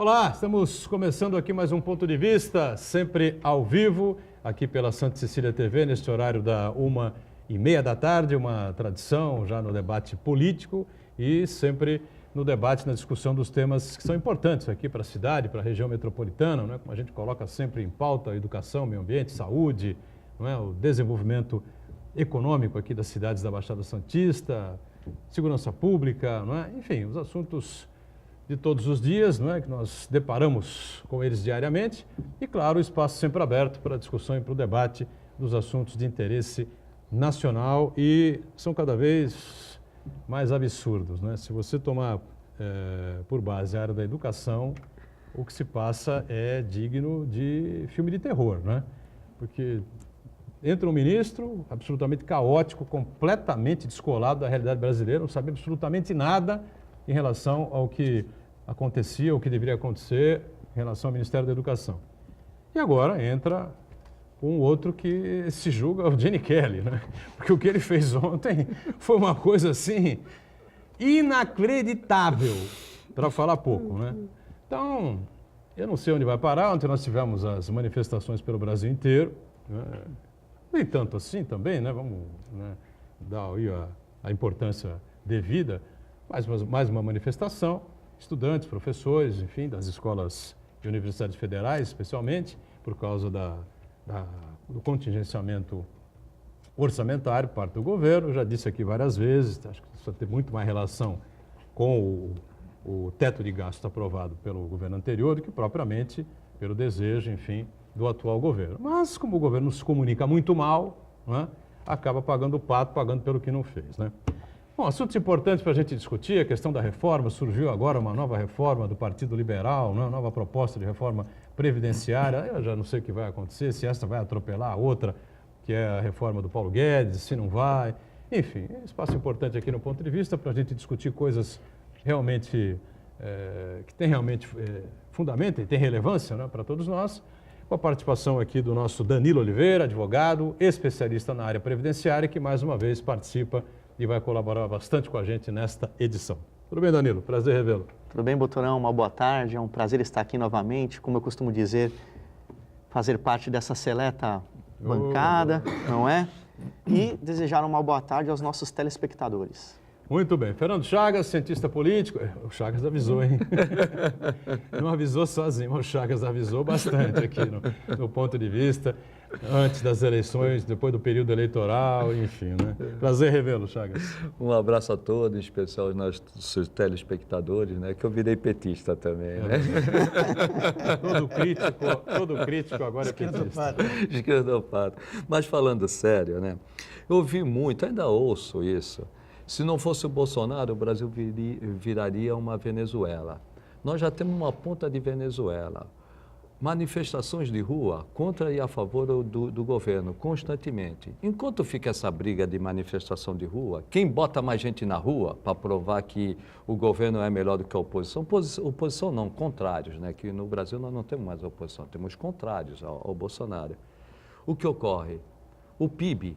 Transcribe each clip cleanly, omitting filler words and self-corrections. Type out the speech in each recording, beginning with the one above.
Olá, estamos começando aqui mais um Ponto de Vista, sempre ao vivo, aqui pela Santa Cecília TV, neste horário da 1h30 da tarde, uma tradição já no debate político e sempre no debate, na discussão dos temas que são importantes aqui para a cidade, para a região metropolitana, não é? Como a gente coloca sempre em pauta, educação, meio ambiente, saúde, não é? O desenvolvimento econômico aqui das cidades da Baixada Santista, segurança pública, não é? Enfim, os assuntos de todos os dias, não é, que nós deparamos com eles diariamente e, claro, o espaço sempre aberto para a discussão e para o debate dos assuntos de interesse nacional e são cada vez mais absurdos, né? Se você tomar por base a área da educação, o que se passa é digno de filme de terror, né? Porque entra um ministro absolutamente caótico, completamente descolado da realidade brasileira, não sabe absolutamente nada em relação ao que acontecia, o que deveria acontecer em relação ao Ministério da Educação. E agora entra um outro que se julga o Gene Kelly, né? Porque o que ele fez ontem foi uma coisa assim inacreditável, para falar pouco, né? Então, eu não sei onde vai parar. Ontem nós tivemos as manifestações pelo Brasil inteiro, né? Nem tanto assim também, né? Vamos, né, dar aí a importância devida. Mais uma manifestação, estudantes, professores, enfim, das escolas e universidades federais, especialmente, por causa do contingenciamento orçamentário por parte do governo. Eu já disse aqui várias vezes, acho que isso tem muito mais relação com o teto de gastos aprovado pelo governo anterior do que propriamente pelo desejo, enfim, do atual governo. Mas, como o governo se comunica muito mal, né, acaba pagando o pato, pagando pelo que não fez, né? Bom, assuntos importantes para a gente discutir, a questão da reforma, surgiu agora uma nova reforma do Partido Liberal, né? Uma nova proposta de reforma previdenciária. Eu já não sei o que vai acontecer, se essa vai atropelar a outra, que é a reforma do Paulo Guedes, se não vai. Enfim, espaço importante aqui no Ponto de Vista para a gente discutir coisas realmente, que tem realmente fundamento e tem relevância, né, para todos nós, com a participação aqui do nosso Danilo Oliveira, advogado, especialista na área previdenciária, que mais uma vez participa e vai colaborar bastante com a gente nesta edição. Tudo bem, Danilo? Prazer revê-lo. Tudo bem, Boturão? Uma boa tarde. É um prazer estar aqui novamente. Como eu costumo dizer, fazer parte dessa seleta bancada, não é? E desejar uma boa tarde aos nossos telespectadores. Muito bem. Fernando Chagas, cientista político. O Chagas avisou, hein? Não avisou sozinho, mas o Chagas avisou bastante aqui no Ponto de Vista, antes das eleições, depois do período eleitoral, enfim, né? Prazer revê-lo, Chagas. Um abraço a todos, em especial aos nossos telespectadores, né? Que eu virei petista também, né? Todo crítico agora é petista. Esquerdopata. Mas falando sério, né? Eu ouvi muito, ainda ouço isso. Se não fosse o Bolsonaro, o Brasil viraria uma Venezuela. Nós já temos uma ponta de Venezuela. Manifestações de rua contra e a favor do governo, constantemente. Enquanto fica essa briga de manifestação de rua, quem bota mais gente na rua para provar que o governo é melhor do que a oposição? Oposição não, contrários, né? Que no Brasil nós não temos mais oposição, temos contrários ao Bolsonaro. O que ocorre? O PIB,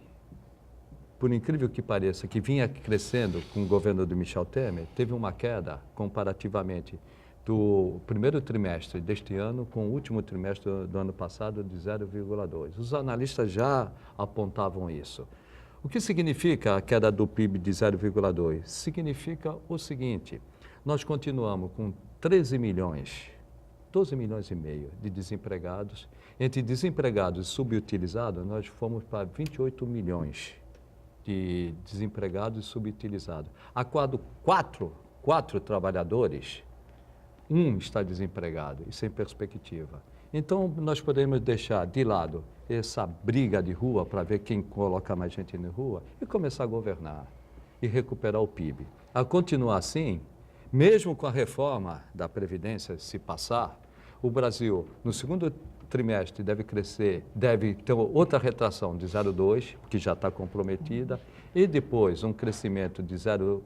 por incrível que pareça, que vinha crescendo com o governo do Michel Temer, teve uma queda comparativamente do primeiro trimestre deste ano com o último trimestre do ano passado de 0,2. Os analistas já apontavam isso. O que significa a queda do PIB de 0,2? Significa o seguinte: nós continuamos com 12 milhões e meio de desempregados. Entre desempregados e subutilizados, nós fomos para 28 milhões de desempregados e subutilizados. A quatro trabalhadores, um está desempregado e sem perspectiva. Então, nós podemos deixar de lado essa briga de rua para ver quem coloca mais gente na rua e começar a governar e recuperar o PIB. A continuar assim, mesmo com a reforma da Previdência se passar, o Brasil, no segundo trimestre, deve ter outra retração de 0,2, que já está comprometida, e depois um crescimento de 0,3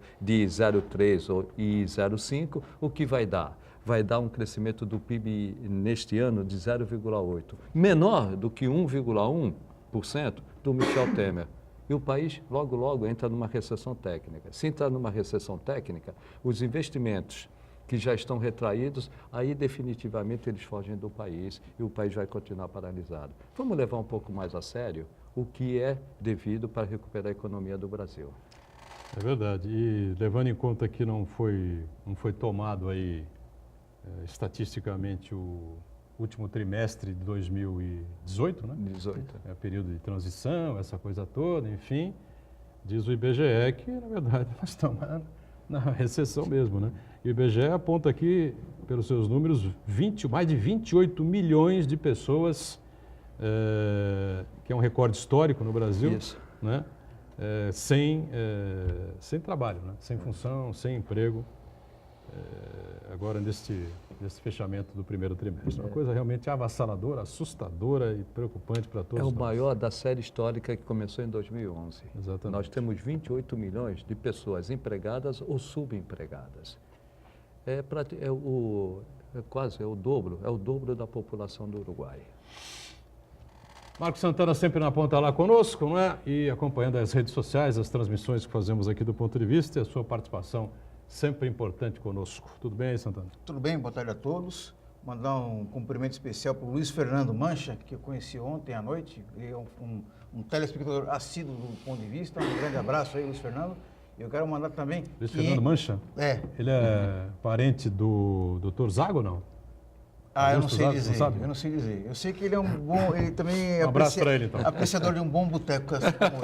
e 0,5, o que vai dar? Vai dar um crescimento do PIB neste ano de 0,8, menor do que 1,1% do Michel Temer. E o país, logo, logo, entra numa recessão técnica. Se entrar numa recessão técnica, os investimentos que já estão retraídos, aí definitivamente eles fogem do país e o país vai continuar paralisado. Vamos levar um pouco mais a sério o que é devido para recuperar a economia do Brasil. É verdade. E levando em conta que não foi tomado aí estatisticamente o último trimestre de 2018, né? 18. É o período de transição, essa coisa toda, enfim, diz o IBGE que, na verdade, nós estamos na recessão mesmo, né? E o IBGE aponta aqui, pelos seus números, mais de 28 milhões de pessoas, que é um recorde histórico no Brasil, Isso. né? Sem trabalho, né? Sem função, sem emprego, agora nesse fechamento do primeiro trimestre. Uma coisa realmente avassaladora, assustadora e preocupante para todos É o nós. maior da série histórica que começou em 2011. Exatamente. Nós temos 28 milhões de pessoas empregadas ou subempregadas. É o dobro da população do Uruguai. Marcos Santana sempre na ponta lá conosco, não é? E acompanhando as redes sociais, as transmissões que fazemos aqui do Ponto de Vista e a sua participação sempre importante conosco. Tudo bem aí, Santana? Tudo bem, boa tarde a todos. Mandar um cumprimento especial para o Luiz Fernando Mancha, que eu conheci ontem à noite. Ele é um telespectador assíduo do Ponto de Vista. Um grande abraço aí, Luiz Fernando. Eu quero mandar também... Luiz Fernando Mancha? É. Ele é parente do Dr. Zago, não? Eu não sei Zago, dizer, não sabe? eu não sei dizer. Eu sei que ele é um bom, ele também é abraço para ele, então. apreciador de um bom boteco, assim como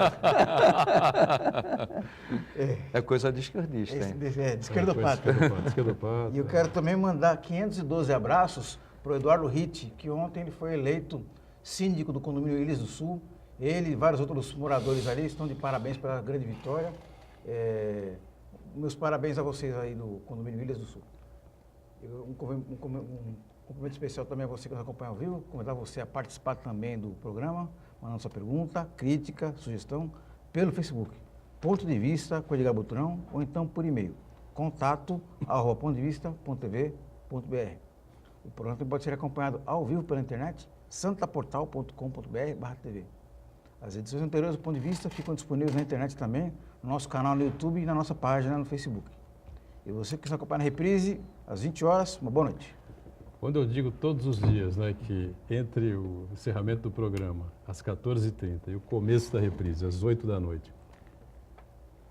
ele. É coisa de esquerdista, hein? De esquerdopata. Esquerdopata. E eu quero também mandar 512 abraços para o Eduardo Ritt, que ontem ele foi eleito síndico do condomínio Ilhas do Sul. Ele e vários outros moradores ali estão de parabéns pela grande vitória. Meus parabéns a vocês aí do condomínio Ilhas do Sul. Um cumprimento especial também a você que nos acompanha ao vivo, convidar você a participar também do programa, mandando sua pergunta, crítica, sugestão, pelo Facebook, Ponto de Vista com Edgar Butrão, ou então por e-mail, contato@pontodevista.tv.br. O programa também pode ser acompanhado ao vivo pela internet, santaportal.com.br/tv. As edições anteriores do Ponto de Vista ficam disponíveis na internet também, no nosso canal no YouTube e na nossa página no Facebook. E você que está acompanhando a reprise, às 20 horas, uma boa noite. Quando eu digo todos os dias, né, que entre o encerramento do programa, às 14h30, e o começo da reprise, às 8 da noite,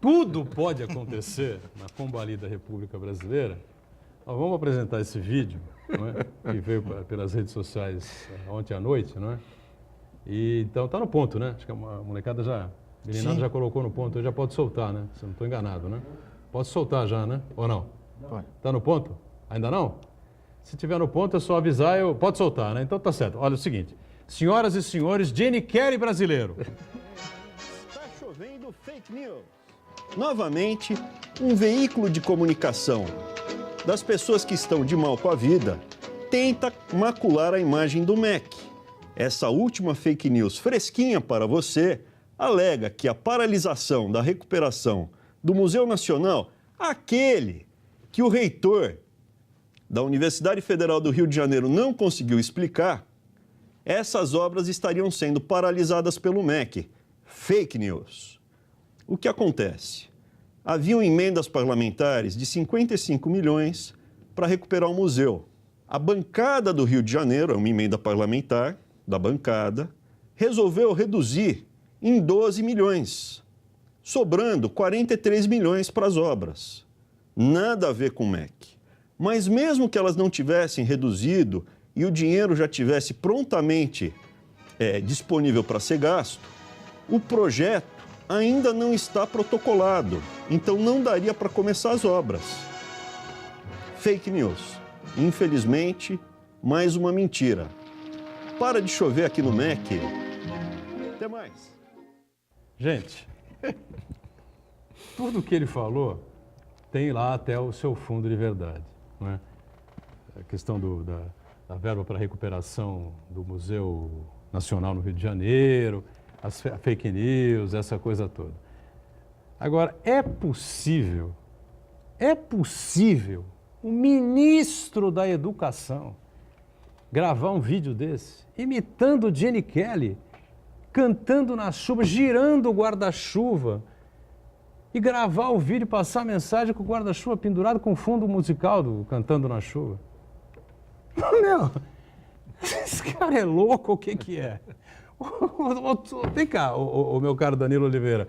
tudo pode acontecer na Combali da República Brasileira, nós vamos apresentar esse vídeo, não é, que veio pelas redes sociais ontem à noite, não é? E, então está no ponto, né? Acho que a molecada meninada já colocou no ponto, já pode soltar, né? Se eu não estou enganado, né? Pode soltar já, né? Ou não? Pode. Está no ponto? Ainda não? Se tiver no ponto, é só avisar, pode soltar, né? Então tá certo. Olha o seguinte, senhoras e senhores, Jenny Kelly brasileiro. Está chovendo fake news. Novamente, um veículo de comunicação das pessoas que estão de mal com a vida tenta macular a imagem do MEC. Essa última fake news fresquinha para você alega que a paralisação da recuperação do Museu Nacional, aquele que o reitor da Universidade Federal do Rio de Janeiro não conseguiu explicar, essas obras estariam sendo paralisadas pelo MEC. Fake news. O que acontece? Haviam emendas parlamentares de 55 milhões para recuperar o museu. A bancada do Rio de Janeiro, é uma emenda parlamentar da bancada, resolveu reduzir em 12 milhões, sobrando 43 milhões para as obras. Nada a ver com o MEC. Mas mesmo que elas não tivessem reduzido e o dinheiro já tivesse prontamente disponível para ser gasto, o projeto ainda não está protocolado, então não daria para começar as obras. Fake news. Infelizmente, mais uma mentira. Para de chover aqui no MEC. Até mais. Gente, tudo que ele falou tem lá até o seu fundo de verdade. Não é? A questão da verba para recuperação do Museu Nacional no Rio de Janeiro, as fake news, essa coisa toda. Agora, é possível o ministro da Educação gravar um vídeo desse, imitando Jenny Kelly, cantando na chuva, girando o guarda-chuva, e gravar o vídeo, passar a mensagem com o guarda-chuva pendurado com o fundo musical do Cantando na Chuva. Meu, esse cara é louco, o que que é? Vem cá, o meu caro Danilo Oliveira,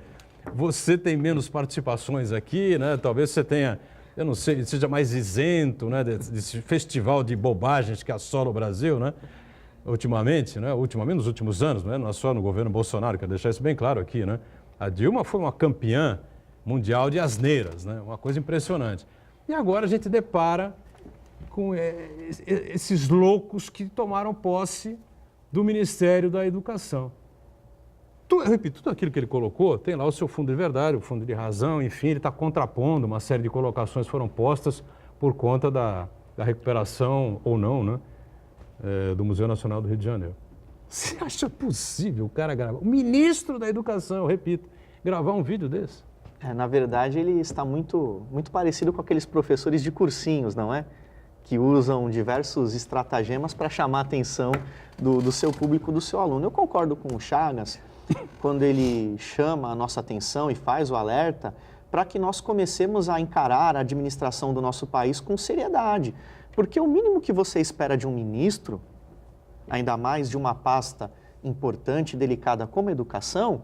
você tem menos participações aqui, né? Talvez você tenha, eu não sei, seja mais isento, né, desse festival de bobagens que assola o Brasil, né? Ultimamente, né? Ultimamente, nos últimos anos, né? Não é só no governo Bolsonaro, quero deixar isso bem claro aqui, né? A Dilma foi uma campeã mundial de asneiras, né? Uma coisa impressionante. E agora a gente depara com esses loucos que tomaram posse do Ministério da Educação. Eu repito, tudo aquilo que ele colocou tem lá o seu fundo de verdade, o fundo de razão, enfim, ele está contrapondo, uma série de colocações foram postas por conta da recuperação ou não, né, do Museu Nacional do Rio de Janeiro. Você acha possível o cara gravar, o ministro da Educação, eu repito, gravar um vídeo desse? Na verdade, ele está muito parecido com aqueles professores de cursinhos, não é? Que usam diversos estratagemas para chamar a atenção do seu público, do seu aluno. Eu concordo com o Chagas quando ele chama a nossa atenção e faz o alerta para que nós comecemos a encarar a administração do nosso país com seriedade. Porque o mínimo que você espera de um ministro, ainda mais de uma pasta importante e delicada como a educação,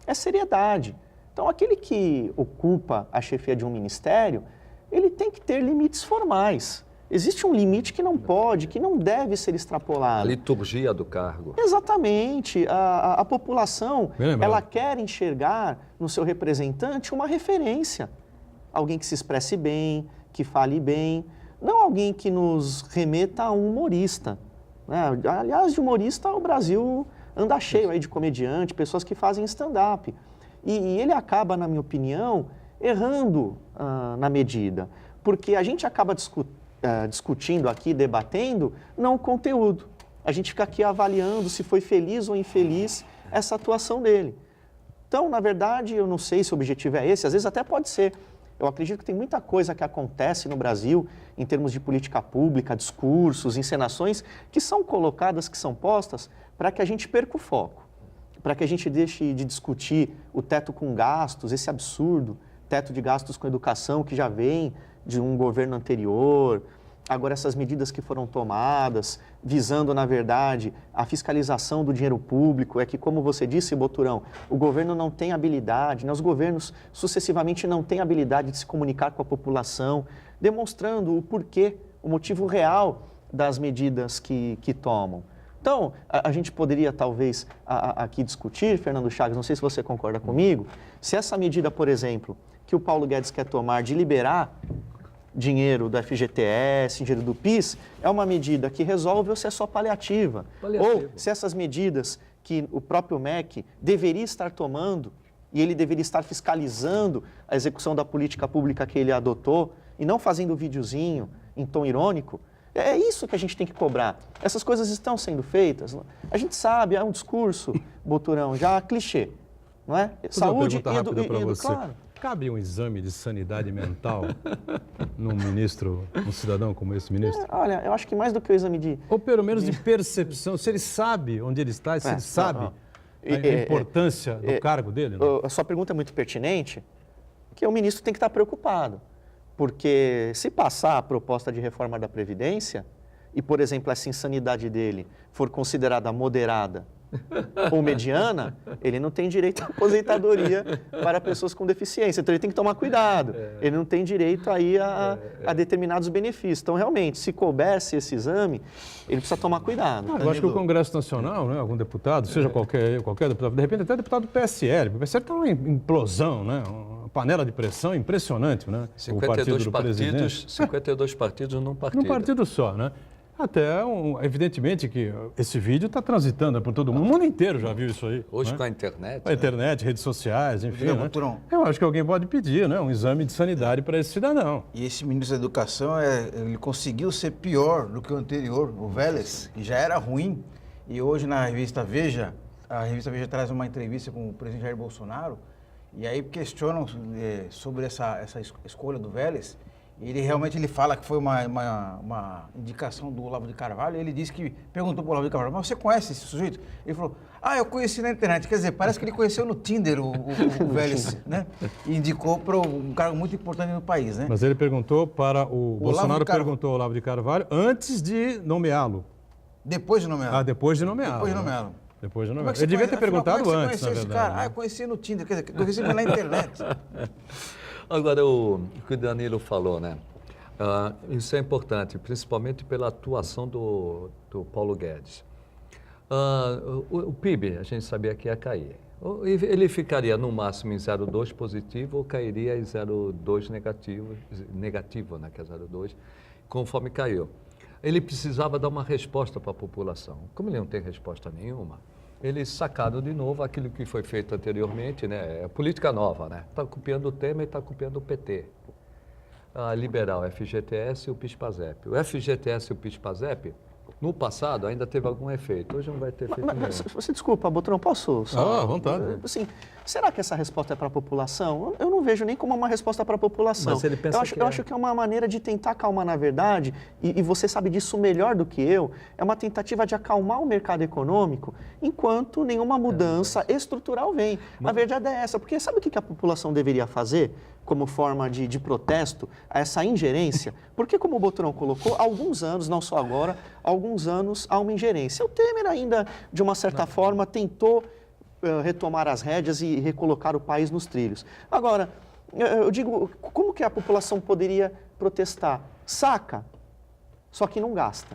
é seriedade. Então, aquele que ocupa a chefia de um ministério, ele tem que ter limites formais. Existe um limite que não pode, que não deve ser extrapolado. A liturgia do cargo. Exatamente. A população, ela quer enxergar no seu representante uma referência. Alguém que se expresse bem, que fale bem, não alguém que nos remeta a um humorista. Aliás, de humorista, o Brasil anda cheio aí de comediante, pessoas que fazem stand-up. E ele acaba, na minha opinião, errando na medida, porque a gente acaba discutindo aqui, debatendo, não o conteúdo. A gente fica aqui avaliando se foi feliz ou infeliz essa atuação dele. Então, na verdade, eu não sei se o objetivo é esse, às vezes até pode ser. Eu acredito que tem muita coisa que acontece no Brasil em termos de política pública, discursos, encenações, que são colocadas, que são postas para que a gente perca o foco, para que a gente deixe de discutir o teto com gastos, esse absurdo, teto de gastos com educação que já vem de um governo anterior, agora essas medidas que foram tomadas, visando, na verdade, a fiscalização do dinheiro público, é que, como você disse, Boturão, o governo não tem habilidade, os governos sucessivamente não têm habilidade de se comunicar com a população, demonstrando o porquê, o motivo real das medidas que tomam. Então, a gente poderia, talvez, aqui discutir, Fernando Chagas, não sei se você concorda comigo, se essa medida, por exemplo, que o Paulo Guedes quer tomar de liberar dinheiro do FGTS, dinheiro do PIS, é uma medida que resolve ou se é só paliativa. Ou se essas medidas que o próprio MEC deveria estar tomando e ele deveria estar fiscalizando a execução da política pública que ele adotou e não fazendo videozinho em tom irônico, é isso que a gente tem que cobrar. Essas coisas estão sendo feitas. A gente sabe, é um discurso, Boturão, já clichê, não é? Saúde e você. Claro. Cabe um exame de sanidade mental num cidadão como esse ministro? Olha, eu acho que mais do que o exame de... Ou pelo menos de percepção, se ele sabe onde ele está, se ele sabe a importância do cargo dele. Não? A sua pergunta é muito pertinente, que o ministro tem que estar preocupado. Porque se passar a proposta de reforma da Previdência, e, por exemplo, essa insanidade dele for considerada moderada ou mediana, ele não tem direito à aposentadoria para pessoas com deficiência. Então, ele tem que tomar cuidado. Ele não tem direito aí a determinados benefícios. Então, realmente, se coubesse esse exame, ele precisa tomar cuidado. Eu acho que o Congresso Nacional, né, algum deputado, seja qualquer deputado, de repente até deputado do PSL. O PSL está uma implosão, né? Uma panela de pressão impressionante, né? 52 partidos num partido. Num partido só, né? Até, evidentemente, que esse vídeo está transitando por todo mundo. O mundo inteiro já viu isso aí. Hoje, né? Com a internet. A internet, redes sociais, enfim. Né? Eu acho que alguém pode pedir, né? Um exame de sanidade para esse cidadão. E esse ministro da Educação, ele conseguiu ser pior do que o anterior, o Vélez, que já era ruim. E hoje, na revista Veja, a revista Veja traz uma entrevista com o presidente Jair Bolsonaro, e aí questionam sobre essa escolha do Vélez. Ele realmente fala que foi uma indicação do Olavo de Carvalho. Ele disse que perguntou para o Olavo de Carvalho, mas você conhece esse sujeito? Ele falou, eu conheci na internet. Quer dizer, parece que ele conheceu no Tinder o Vélez, né? E indicou para um cargo muito importante no país, né? Mas ele perguntou para o Bolsonaro, de Carvalho. perguntou ao Olavo de Carvalho antes de nomeá-lo. Depois de nomeá-lo. Depois de nomeá-lo. Depois de né? nomeá-lo. Depois de Como é nomeá-lo. que você Ele devia ter conhece- afinal, perguntado como é que antes, você na conheceu esse verdade. cara? Eu conheci no Tinder, quer dizer, conheci na internet. Agora, o que o Danilo falou, né? Isso é importante, principalmente pela atuação do Paulo Guedes. O PIB, a gente sabia que ia cair. Ele ficaria no máximo em 0,2 positivo ou cairia em 0,2 negativo, né, que é 0,2, conforme caiu. Ele precisava dar uma resposta para a população. Como ele não tem resposta nenhuma, eles sacaram de novo aquilo que foi feito anteriormente, né? É política nova, né? Está copiando o Temer e está copiando o PT. A liberal, o FGTS e o PIS/PASEP. O FGTS e o PIS/PASEP, no passado, ainda teve algum efeito. Hoje não vai ter efeito nenhum. Mas, você desculpa, Botrão, posso só... À vontade. Assim, será que essa resposta é para a população? Eu não vejo nem como uma resposta para a população. Mas ele pensa eu acho que é uma maneira de tentar acalmar, na verdade, e você sabe disso melhor do que eu, é uma tentativa de acalmar o mercado econômico enquanto nenhuma mudança estrutural vem. A verdade é essa, porque sabe o que a população deveria fazer como forma de protesto a essa ingerência? Porque, como o Botrão colocou, há alguns anos, não só agora, há alguns anos há uma ingerência. O Temer ainda, de uma certa forma, tentou retomar as rédeas e recolocar o país nos trilhos. Agora, eu digo, como que a população poderia protestar? Saca, só que não gasta.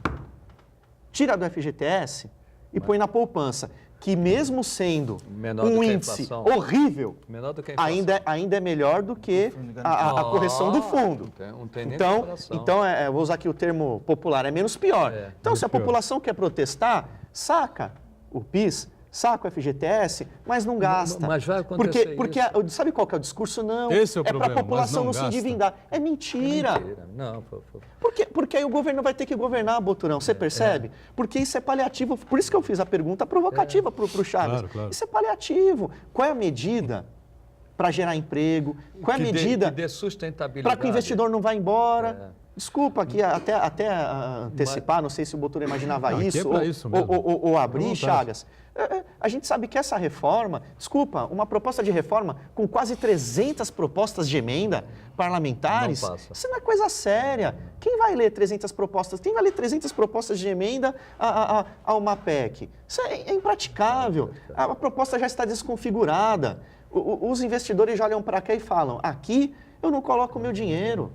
Tira do FGTS e põe na poupança, que mesmo sendo Menor do um que a índice inflação. horrível, Menor do que a inflação. ainda é melhor do que a correção do fundo. Não tem nem Então, comparação. eu vou usar aqui o termo popular, é menos pior. Então, se a pior. população quer protestar, saca o PIS, saca o FGTS, mas não gasta. Mas vai acontecer porque isso. sabe qual que é o discurso? Não, Esse é o para a problema, mas população não não se gasta. endividar. É mentira. Mentira. Não, Porque aí o governo vai ter que governar, Boturão, você percebe? Porque isso é paliativo. Por isso que eu fiz a pergunta provocativa para o Chaves. Claro. Isso é paliativo. Qual é a medida para gerar emprego? Qual é a medida que dê sustentabilidade. para que o investidor não vá embora? É. Desculpa aqui, até antecipar, não sei se o Boturão imaginava Não, aqui isso, é pra isso mesmo. ou abrir, À vontade. Chagas. A gente sabe que essa reforma, desculpa, uma proposta de reforma com quase 300 propostas de emenda parlamentares, Não passa. isso não é coisa séria. Quem vai ler 300 propostas? Quem vai ler 300 propostas de emenda a uma PEC? Isso é impraticável. A proposta já está desconfigurada. Os investidores já olham para cá e falam, aqui eu não coloco o meu dinheiro.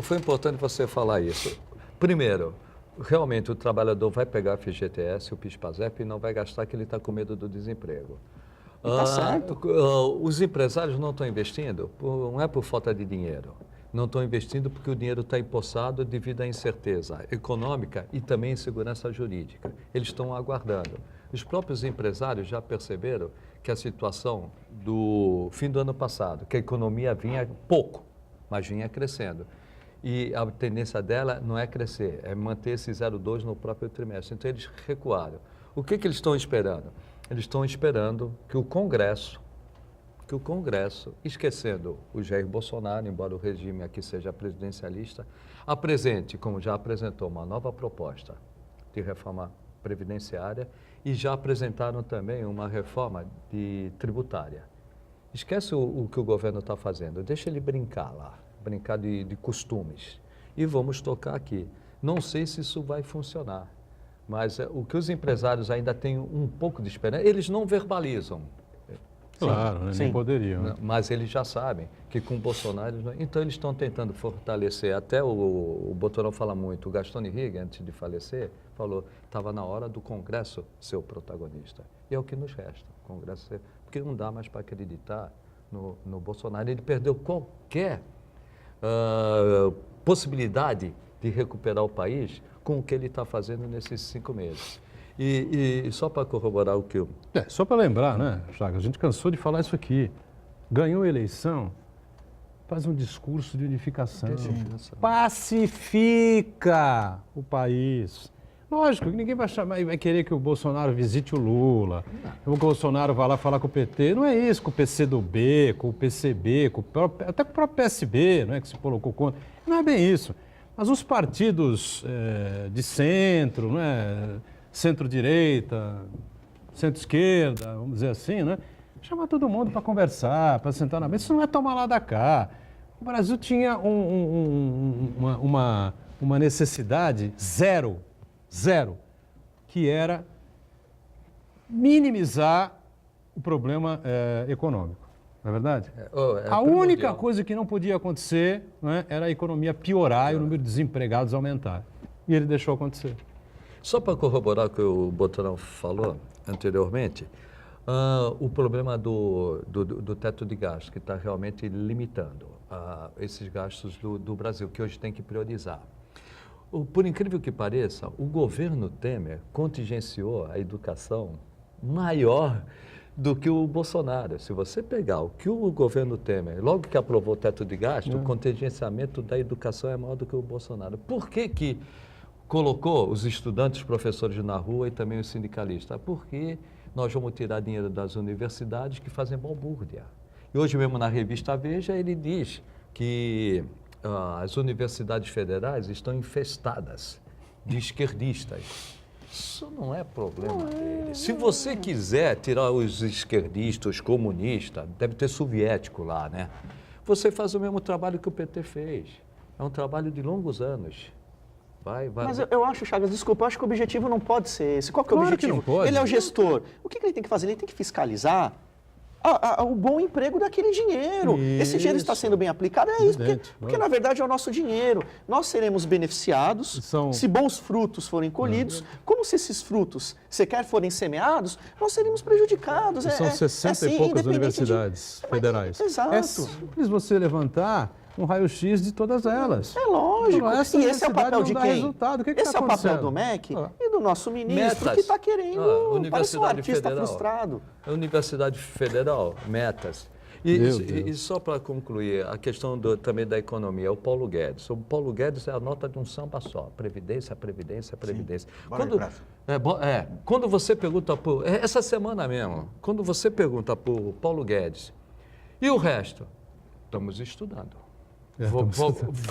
Foi importante você falar isso. Primeiro, realmente o trabalhador vai pegar o FGTS, o PIS/PASEP e não vai gastar que ele está com medo do desemprego. Tá certo. Os empresários não estão investindo, não é por falta de dinheiro. Não estão investindo porque o dinheiro está empossado devido à incerteza econômica e também insegurança jurídica. Eles estão aguardando. Os próprios empresários já perceberam que a situação do fim do ano passado, que a economia vinha pouco, mas vinha crescendo. E a tendência dela não é crescer, é manter esse 0,2 no próprio trimestre. Então, eles recuaram. O que eles estão esperando? Eles estão esperando que o Congresso, esquecendo o Jair Bolsonaro, embora o regime aqui seja presidencialista, apresente, como já apresentou, uma nova proposta de reforma previdenciária e já apresentaram também uma reforma tributária. Esquece o que o governo está fazendo, deixa ele brincar lá, brincar de costumes. E vamos tocar aqui. Não sei se isso vai funcionar, mas o que os empresários ainda têm um pouco de esperança, eles não verbalizam. Claro, né? Sim. Nem poderiam. né? Mas eles já sabem que com o Bolsonaro... Então, eles estão tentando fortalecer. Até o Botorão fala muito. O Gaston Henrique, antes de falecer, falou estava na hora do Congresso ser o protagonista. E é o que nos resta, o Congresso ser... Porque não dá mais para acreditar no Bolsonaro. Ele perdeu qualquer possibilidade de recuperar o país com o que ele está fazendo nesses 5 meses. E só para corroborar o que eu... Só para lembrar, né, Chagas, a gente cansou de falar isso aqui. Ganhou a eleição, faz um discurso de unificação. Pacifica o país. Lógico, ninguém vai querer que o Bolsonaro visite o Lula, que o Bolsonaro vá lá falar com o PT. Não é isso, com o PCdoB, com o PCB, até com o próprio PSB, não é, que se colocou contra. Não é bem isso. Mas os partidos de centro, né, centro-direita, centro-esquerda, vamos dizer assim, né, chamar todo mundo para conversar, para sentar na mesa. Isso não é tomar lá da cá. O Brasil tinha uma necessidade zero, que era minimizar o problema econômico. Não é verdade? A única coisa que não podia acontecer, né, era a economia piorar e o número de desempregados aumentar. E ele deixou acontecer. Só para corroborar o que o Botorão falou anteriormente, o problema do teto de gastos, que está realmente limitando esses gastos do Brasil, que hoje tem que priorizar. Por incrível que pareça, o governo Temer contingenciou a educação maior do que o Bolsonaro. Se você pegar o que o governo Temer, logo que aprovou o teto de gasto, o contingenciamento da educação é maior do que o Bolsonaro. Por que colocou os estudantes, os professores na rua e também os sindicalistas? Porque nós vamos tirar dinheiro das universidades que fazem balbúrdia. E hoje mesmo na revista Veja ele diz que as universidades federais estão infestadas de esquerdistas. Isso não é problema dele. Se você quiser tirar os esquerdistas, os comunistas, deve ter soviético lá, né? Você faz o mesmo trabalho que o PT fez. É um trabalho de longos anos. Vai. Mas eu acho, Chagas, desculpa, eu acho que o objetivo não pode ser esse. Qual que é o Claro objetivo? que não pode. Ele é o gestor. O que ele tem que fazer? Ele tem que fiscalizar o bom emprego daquele dinheiro. Esse dinheiro está sendo bem aplicado, é isso, porque na verdade é o nosso dinheiro. Nós seremos beneficiados se bons frutos forem colhidos, como se esses frutos sequer forem semeados, nós seremos prejudicados. São 60 e poucas universidades federais. Exato. É simples você levantar um raio-x de todas elas. É lógico. E esse é o papel de quem? Resultado. O que Esse tá é o papel do acontecendo? MEC e do nosso ministro, Metas. que está querendo parecer um artista Federal. frustrado. A Universidade Federal, metas. E só para concluir, a questão também da economia, o Paulo Guedes. O Paulo Guedes é a nota de um samba só, previdência, previdência, previdência. Quando você pergunta por... Essa semana mesmo, quando você pergunta para o Paulo Guedes, e o resto? Estamos estudando.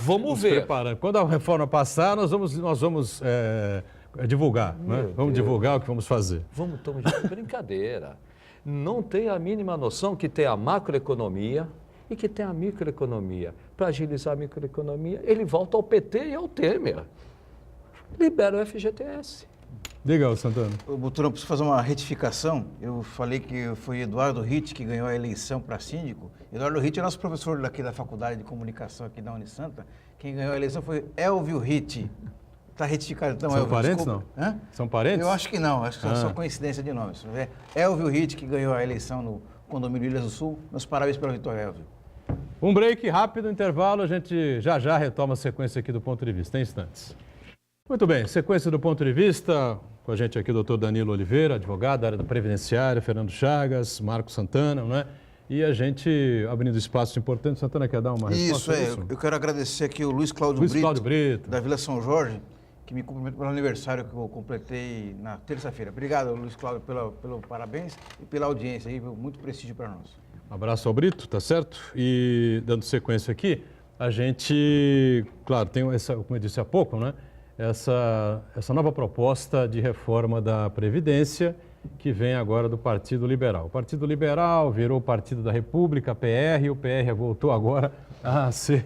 Vamos ver. Preparando. Quando a reforma passar, nós vamos divulgar. Né? Vamos divulgar o que vamos fazer. Estamos de brincadeira. Não tem a mínima noção que tem a macroeconomia e que tem a microeconomia. Para agilizar a microeconomia, ele volta ao PT e ao Temer. Libera o FGTS. Diga, Santana. Boturão, preciso fazer uma retificação. Eu falei que foi Eduardo Ritt que ganhou a eleição para síndico. Eduardo Ritt é nosso professor daqui da Faculdade de Comunicação aqui da Unisanta. Quem ganhou a eleição foi Elvio Ritt. Está retificado então, São Elvio? parentes, Desculpa. não? Hã? São parentes? Eu acho que não, acho que é só coincidência de nomes. É Elvio Ritt que ganhou a eleição no condomínio Ilhas do Sul. Meus parabéns pela vitória, Elvio. Um break rápido, intervalo, a gente já retoma a sequência aqui do Ponto de Vista, em instantes. Muito bem, sequência do Ponto de Vista, com a gente aqui o doutor Danilo Oliveira, advogado da área da Previdenciária, Fernando Chagas, Marco Santana, não é? E a gente abrindo espaços importantes. Santana quer dar uma resposta? Isso, eu quero agradecer aqui o Luiz Cláudio Brito, da Vila São Jorge, que me cumprimentou pelo aniversário que eu completei na terça-feira. Obrigado, Luiz Cláudio, pelo parabéns e pela audiência aí, muito prestígio para nós. Um abraço ao Brito, tá certo? E dando sequência aqui, a gente, claro, tem essa, como eu disse há pouco, né? Essa nova proposta de reforma da Previdência que vem agora do Partido Liberal. O Partido Liberal virou o Partido da República, PR, e o PR voltou agora a ser...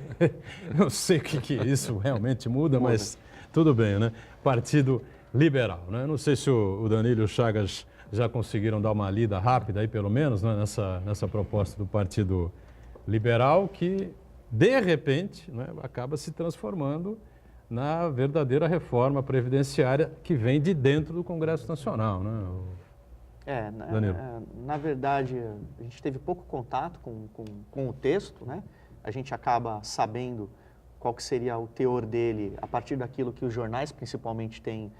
Não sei o que isso realmente muda, mas tudo bem, né? Partido Liberal, né? Não sei se o Danilo e o Chagas já conseguiram dar uma lida rápida aí, pelo menos, né? nessa proposta do Partido Liberal, que, de repente, né, acaba se transformando na verdadeira reforma previdenciária que vem de dentro do Congresso Nacional, né? Danilo. Na verdade, a gente teve pouco contato com o texto, né? A gente acaba sabendo qual que seria o teor dele a partir daquilo que os jornais, principalmente, têm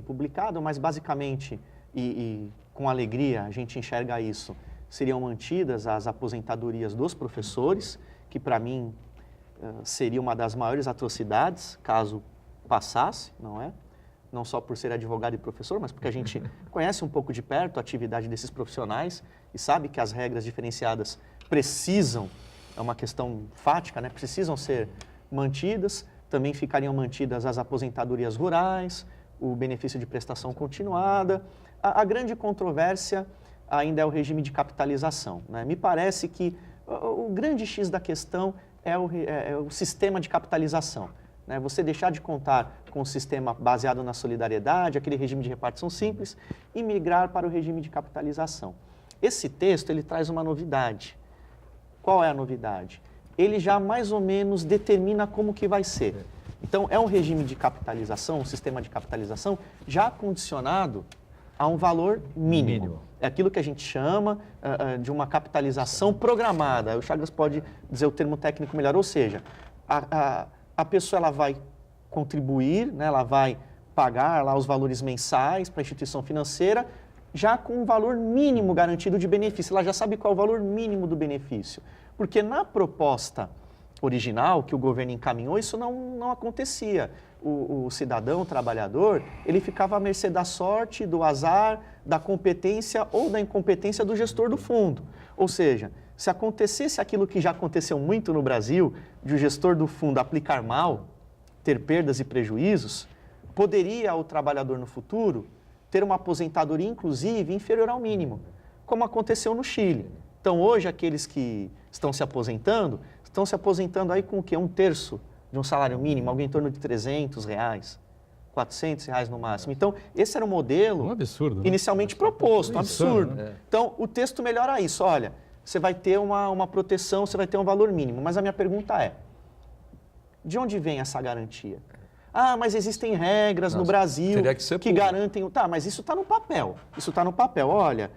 publicado, mas basicamente, e com alegria a gente enxerga isso, seriam mantidas as aposentadorias dos professores, que para mim seria uma das maiores atrocidades, caso passasse, não é? Não só por ser advogado e professor, mas porque a gente conhece um pouco de perto a atividade desses profissionais e sabe que as regras diferenciadas precisam, é uma questão fática, né? Precisam ser mantidas, também ficariam mantidas as aposentadorias rurais, o benefício de prestação continuada. A grande controvérsia ainda é o regime de capitalização, né? Me parece que o grande X da questão é o sistema de capitalização, né? Você deixar de contar com o sistema baseado na solidariedade, aquele regime de repartição simples, e migrar para o regime de capitalização. Esse texto ele traz uma novidade. Qual é a novidade? Ele já mais ou menos determina como que vai ser. Então, é um regime de capitalização, um sistema de capitalização já condicionado a um valor mínimo. É aquilo que a gente chama de uma capitalização programada. O Chagas pode dizer o termo técnico melhor, ou seja, a pessoa ela vai contribuir, né, ela vai pagar lá os valores mensais para a instituição financeira, já com um valor mínimo garantido de benefício. Ela já sabe qual é o valor mínimo do benefício. Porque na proposta original que o governo encaminhou, isso não acontecia. O cidadão, o trabalhador, ele ficava à mercê da sorte, do azar, da competência ou da incompetência do gestor do fundo. Ou seja, se acontecesse aquilo que já aconteceu muito no Brasil, de o gestor do fundo aplicar mal, ter perdas e prejuízos, poderia o trabalhador no futuro ter uma aposentadoria, inclusive, inferior ao mínimo, como aconteceu no Chile. Então, hoje, aqueles que estão se aposentando aí com o quê? 1/3 de um salário mínimo, algo em torno de R$300, R$400 no máximo. Então, esse era o modelo Um absurdo, né? inicialmente proposto, um absurdo. Insano, né? Então, o texto melhora isso. Olha, você vai ter uma proteção, você vai ter um valor mínimo. Mas a minha pergunta é, de onde vem essa garantia? Ah, mas existem regras no Brasil teria que ser que garantem... Tá, mas isso está no papel. Isso está no papel. Olha,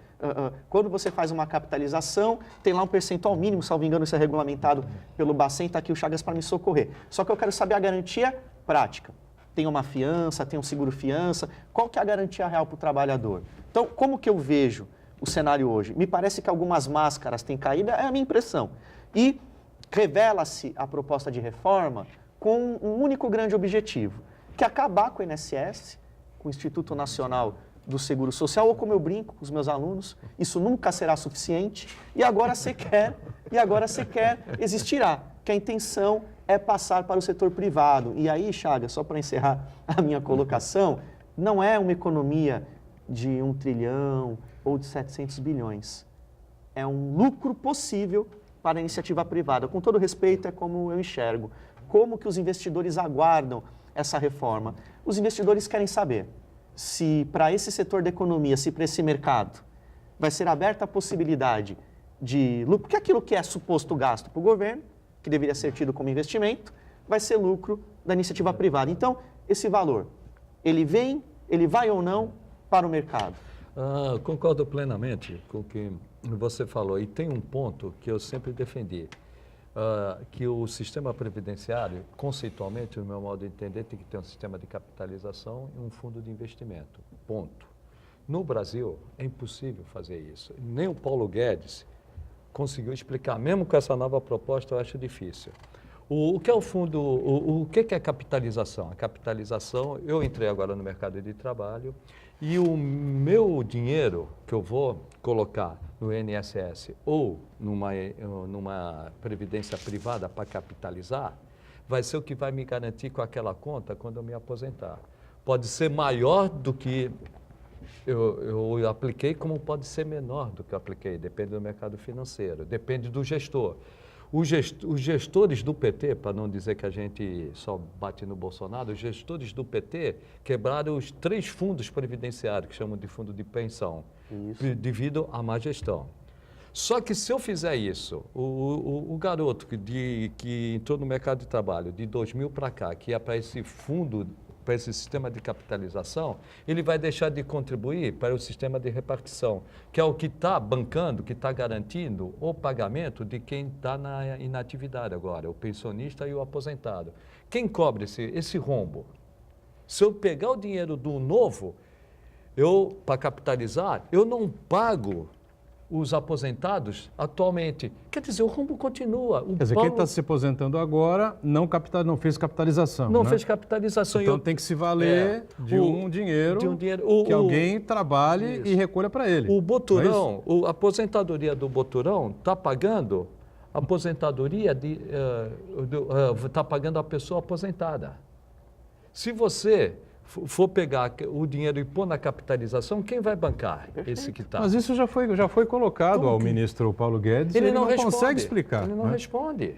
quando você faz uma capitalização, tem lá um percentual mínimo, salvo engano, isso é regulamentado pelo Bacen, está aqui o Chagas para me socorrer. Só que eu quero saber a garantia prática. Tem uma fiança, tem um seguro-fiança. Qual que é a garantia real para o trabalhador? Então, como que eu vejo o cenário hoje? Me parece que algumas máscaras têm caído, é a minha impressão. E revela-se a proposta de reforma com um único grande objetivo, que é acabar com o INSS, com o Instituto Nacional do Seguro Social, ou como eu brinco com os meus alunos, isso nunca será suficiente, e agora sequer existirá, que a intenção é passar para o setor privado. E aí, Chagas, só para encerrar a minha colocação, não é uma economia de 1 trilhão ou de 700 bilhões. É um lucro possível para a iniciativa privada. Com todo respeito, é como eu enxergo. Como que os investidores aguardam essa reforma? Os investidores querem saber se para esse setor da economia, se para esse mercado, vai ser aberta a possibilidade de lucro, porque aquilo que é suposto gasto para o governo, que deveria ser tido como investimento, vai ser lucro da iniciativa privada. Então, esse valor, ele vai ou não para o mercado? Concordo plenamente com o que você falou. E tem um ponto que eu sempre defendi. Que o sistema previdenciário, conceitualmente, no meu modo de entender, tem que ter um sistema de capitalização e um fundo de investimento. Ponto. No Brasil, é impossível fazer isso. Nem o Paulo Guedes conseguiu explicar. Mesmo com essa nova proposta, eu acho difícil. O que é o fundo, o que é capitalização? A capitalização, eu entrei agora no mercado de trabalho e o meu dinheiro que eu vou colocar no INSS ou numa previdência privada para capitalizar, vai ser o que vai me garantir com aquela conta quando eu me aposentar. Pode ser maior do que eu apliquei, como pode ser menor do que eu apliquei, depende do mercado financeiro, depende do gestor. Os gestores do PT, para não dizer que a gente só bate no Bolsonaro, os gestores do PT quebraram os 3 fundos previdenciários, que chamam de fundo de pensão, devido à má gestão. Só que se eu fizer isso, o garoto que entrou no mercado de trabalho de 2000 para cá, que é para esse fundo, para esse sistema de capitalização, ele vai deixar de contribuir para o sistema de repartição, que é o que está bancando, que está garantindo o pagamento de quem está na inatividade agora, o pensionista e o aposentado. Quem cobre esse rombo? Se eu pegar o dinheiro do novo, para capitalizar, eu não pago os aposentados atualmente. Quer dizer, o rombo continua. Quer dizer, quem está se aposentando agora não fez capitalização. Não né? fez capitalização. Então tem que se valer de um dinheiro que alguém trabalhe e recolha para ele. O Boturão, a aposentadoria do Boturão está pagando aposentadoria está pagando a pessoa aposentada. Se você for pegar o dinheiro e pôr na capitalização, quem vai bancar esse que está? Mas isso já foi colocado ao ministro Paulo Guedes, Ele e ele não responde, consegue explicar. Ele não né? responde.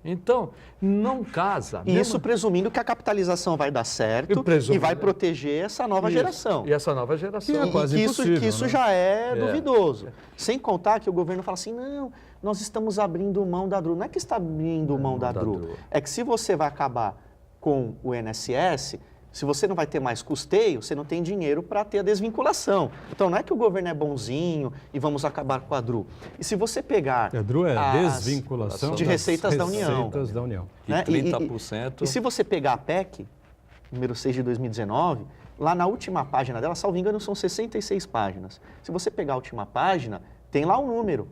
Então, não casa. E isso presumindo que a capitalização vai dar certo e vai proteger essa nova geração. E essa nova geração. Que é quase que impossível, isso né? já é duvidoso. Sem contar que o governo fala assim, não, nós estamos abrindo mão da DRU. Não é que está abrindo mão da DRU. É que se você vai acabar com o INSS, se você não vai ter mais custeio, você não tem dinheiro para ter a desvinculação. Então, não é que o governo é bonzinho e vamos acabar com a DRU. E se você pegar... A DRU é a as- desvinculação de receitas da União. receitas da União. E né? 30%. E se você pegar a PEC, número 6 de 2019, lá na última página dela, salvo engano, são 66 páginas. Se você pegar a última página, tem lá um número.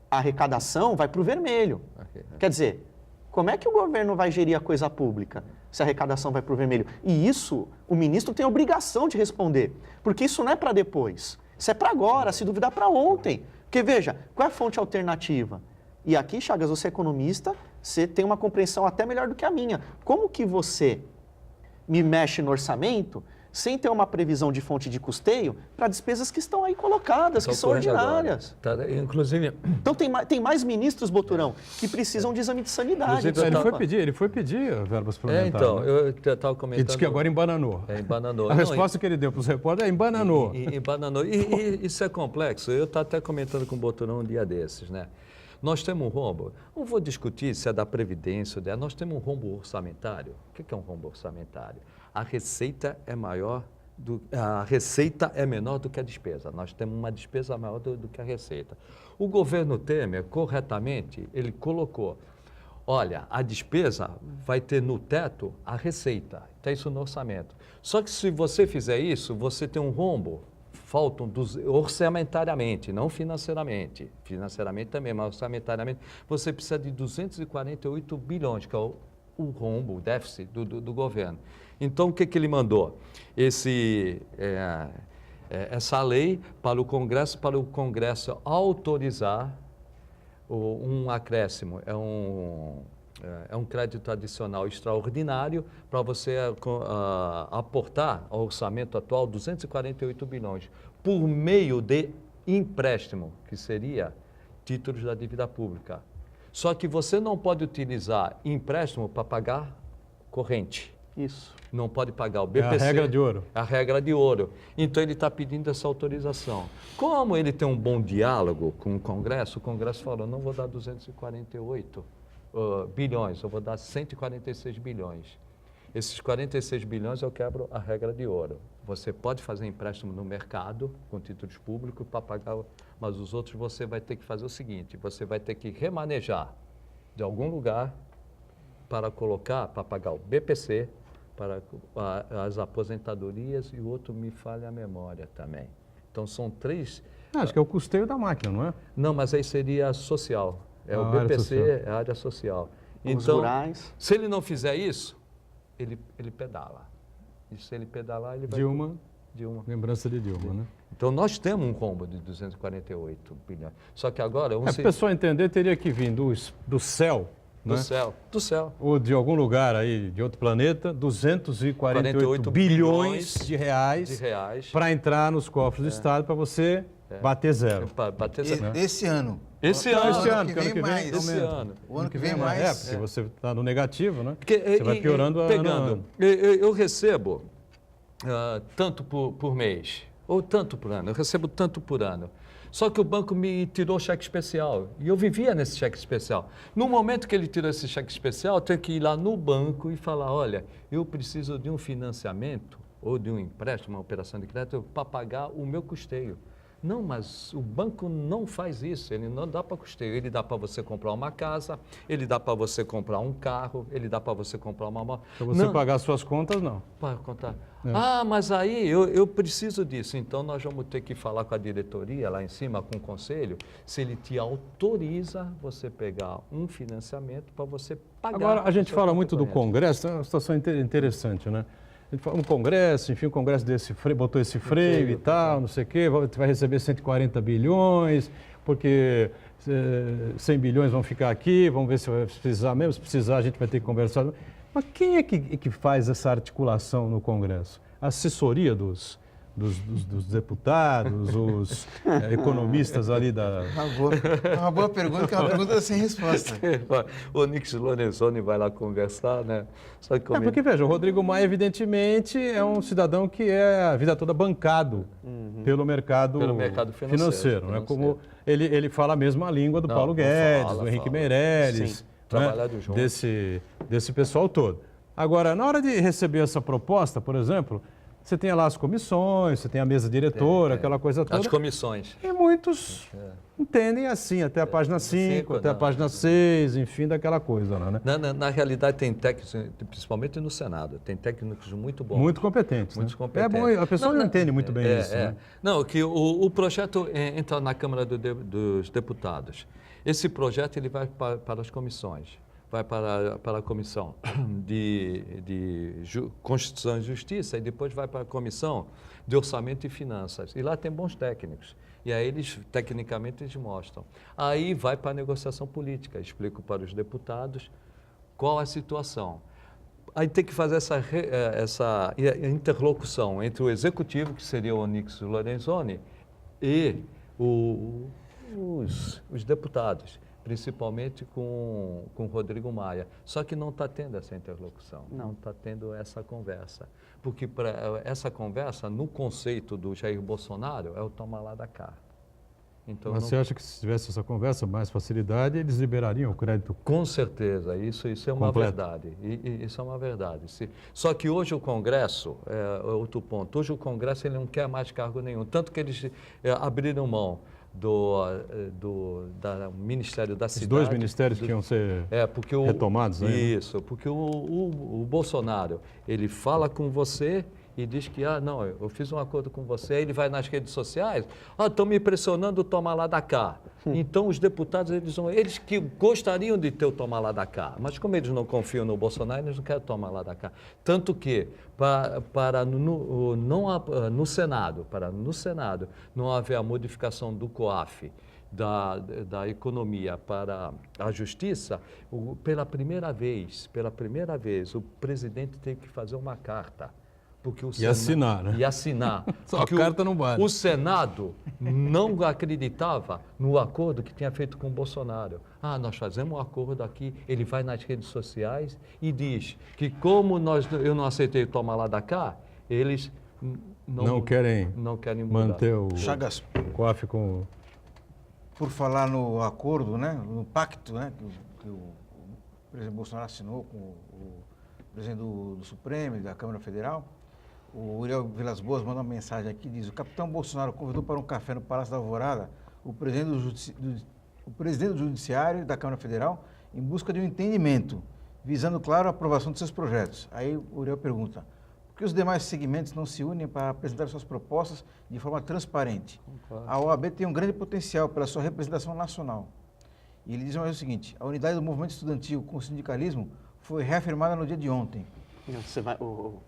A arrecadação vai para o vermelho. Ok. Quer dizer, como é que o governo vai gerir a coisa pública se a arrecadação vai para o vermelho? E isso, o ministro tem a obrigação de responder, porque isso não é para depois. Isso é para agora, se duvidar para ontem. Porque veja, qual é a fonte alternativa? E aqui, Chagas, você é economista, você tem uma compreensão até melhor do que a minha. Como que você me mexe no orçamento sem ter uma previsão de fonte de custeio para despesas que estão aí colocadas, que são ordinárias? Inclusive, Então tem mais ministros, Boturão, que precisam de exame de sanidade. Inclusive, Ele foi pedir verbas suplementares. então, né? eu estava comentando... Ele disse que agora embananou. Embananou. A resposta que ele deu para os repórteres é embananou. Embananou. E isso é complexo. Eu estava até comentando com o Boturão um dia desses, né? Nós temos um rombo, não vou discutir se é da Previdência ou nós temos um rombo orçamentário. O que é um rombo orçamentário? A receita é menor do que a despesa. Nós temos uma despesa maior do que a receita. O governo Temer, corretamente, ele colocou, olha, a despesa vai ter no teto a receita, está isso no orçamento. Só que se você fizer isso, você tem um rombo, faltam orçamentariamente, não financeiramente. Financeiramente também, mas orçamentariamente, você precisa de 248 bilhões, que é o rombo, o déficit do governo. Então, o que ele mandou? Essa lei para o Congresso autorizar um acréscimo, é um crédito adicional extraordinário para você aportar ao orçamento atual 248 bilhões por meio de empréstimo, que seria títulos da dívida pública. Só que você não pode utilizar empréstimo para pagar corrente. Isso. Não pode pagar o BPC. É a regra de ouro. A regra de ouro. Então, ele está pedindo essa autorização. Como ele tem um bom diálogo com o Congresso falou, não vou dar 248 bilhões, eu vou dar 146 bilhões. Esses 46 bilhões eu quebro a regra de ouro. Você pode fazer empréstimo no mercado, com títulos públicos, para pagar, mas os outros você vai ter que fazer o seguinte, você vai ter que remanejar de algum lugar para colocar, para pagar o BPC, para as aposentadorias e o outro me falha a memória também. Então, são três... Acho que é o custeio da máquina, não é? Não, mas aí seria social. É o área BPC, social. é a área social. Os Então, rurais. se ele não fizer isso, ele pedala. E se ele pedalar, ele vai... Dilma, Lembrança de Dilma, né? Então, nós temos um rombo de 248 bilhões. Só que agora... Para a pessoa entender, teria que vir do céu, do né? céu. Do céu. Ou de algum lugar aí, de outro planeta, 248 bilhões de reais para entrar nos cofres do Estado para você bater zero. Bater zero. Esse ano. Esse O ano. que vem mais. Esse ano. O ano que vem mais. porque você está no negativo, né? Porque, Você vai piorando ano a ano. Eu recebo tanto por mês, ou tanto por ano, eu recebo tanto por ano. Só que o banco me tirou cheque especial, e eu vivia nesse cheque especial. No momento que ele tirou esse cheque especial, eu tenho que ir lá no banco e falar, olha, eu preciso de um financiamento, ou de um empréstimo, uma operação de crédito, para pagar o meu custeio. Não, mas o banco não faz isso, ele não dá para custeio, ele dá para você comprar uma casa, ele dá para você comprar um carro, ele dá para você comprar uma moto. Para você pagar suas contas, não. Para contar. Ah, mas aí eu preciso disso, então nós vamos ter que falar com a diretoria lá em cima, com o conselho, se ele te autoriza você pegar um financiamento para você pagar. Agora, a gente fala muito do corrente. Congresso, é uma situação interessante, né? A gente fala um Congresso, enfim, o Congresso botou esse freio e tal, não sei o quê, vai receber 140 bilhões, porque 100 bilhões vão ficar aqui, vamos ver se vai precisar mesmo, se precisar a gente vai ter que conversar. Mas quem é que faz essa articulação no Congresso? A assessoria dos deputados, os economistas ali da... Uma boa pergunta, que é uma pergunta sem resposta. O Onyx Lorenzoni vai lá conversar, né? Só que porque, veja, o Rodrigo Maia, evidentemente, é um cidadão que é a vida toda bancado pelo mercado financeiro. Né? Como ele fala a mesma língua do Paulo Guedes, do Henrique Meirelles, trabalhado junto. Desse pessoal todo. Agora, na hora de receber essa proposta, por exemplo, você tem lá as comissões, você tem a mesa diretora, aquela coisa toda. As comissões. E muitos entendem assim, até a página 5, até a página 6, enfim, daquela coisa lá, né? Na realidade, tem técnicos, principalmente no Senado, tem técnicos muito bons. Muito competentes. Muito né? competentes. É bom, a pessoa não entende muito bem isso. Né? Não, que o projeto entra na Câmara dos Deputados. Esse projeto ele vai para as comissões. Vai para a Comissão de Constituição e Justiça e depois vai para a Comissão de Orçamento e Finanças. E lá tem bons técnicos. E aí eles, tecnicamente, eles mostram. Aí vai para a negociação política. Explico para os deputados qual a situação. Aí tem que fazer essa interlocução entre o Executivo, que seria o Onyx Lorenzoni, e os deputados, principalmente com o Rodrigo Maia. Só que não está tendo essa interlocução, não está tendo essa conversa. Porque essa conversa, no conceito do Jair Bolsonaro, é o toma lá da cá. Então, mas você acha que se tivesse essa conversa, mais facilidade, eles liberariam o crédito? Com certeza, isso é uma verdade. Isso é uma verdade. Só que hoje o Congresso, é outro ponto, hoje o Congresso ele não quer mais cargo nenhum. Tanto que eles abriram mão do Ministério da Cidade. Os dois ministérios que iam ser retomados, né? Isso, porque o Bolsonaro, ele fala com você e diz que, não, eu fiz um acordo com você, aí ele vai nas redes sociais, estão me pressionando, toma lá da cá. Então, os deputados, eles que gostariam de ter o toma lá da cá, mas como eles não confiam no Bolsonaro, eles não querem tomar lá da cá. Tanto que, no Senado não haver a modificação do COAF, da economia para a justiça, pela primeira vez, o presidente tem que fazer uma carta. Porque o assinar, né? E assinar. Só a carta não vale. O Senado não acreditava no acordo que tinha feito com o Bolsonaro. Nós fazemos um acordo aqui, ele vai nas redes sociais e diz que como eu não aceitei tomar lá da cá, eles não querem mudar. Manter o Chagas, COAF com... Por falar no acordo, né, no pacto, né, que o presidente Bolsonaro assinou com o presidente do Supremo e da Câmara Federal, o Uriel Vilas Boas mandou uma mensagem aqui, diz: o capitão Bolsonaro convidou para um café no Palácio da Alvorada o presidente do Judiciário da Câmara Federal em busca de um entendimento, visando, claro, a aprovação de seus projetos. Aí o Uriel pergunta: por que os demais segmentos não se unem para apresentar suas propostas de forma transparente? Claro. A OAB tem um grande potencial pela sua representação nacional. E ele diz mais o seguinte: a unidade do movimento estudantil com o sindicalismo foi reafirmada no dia de ontem.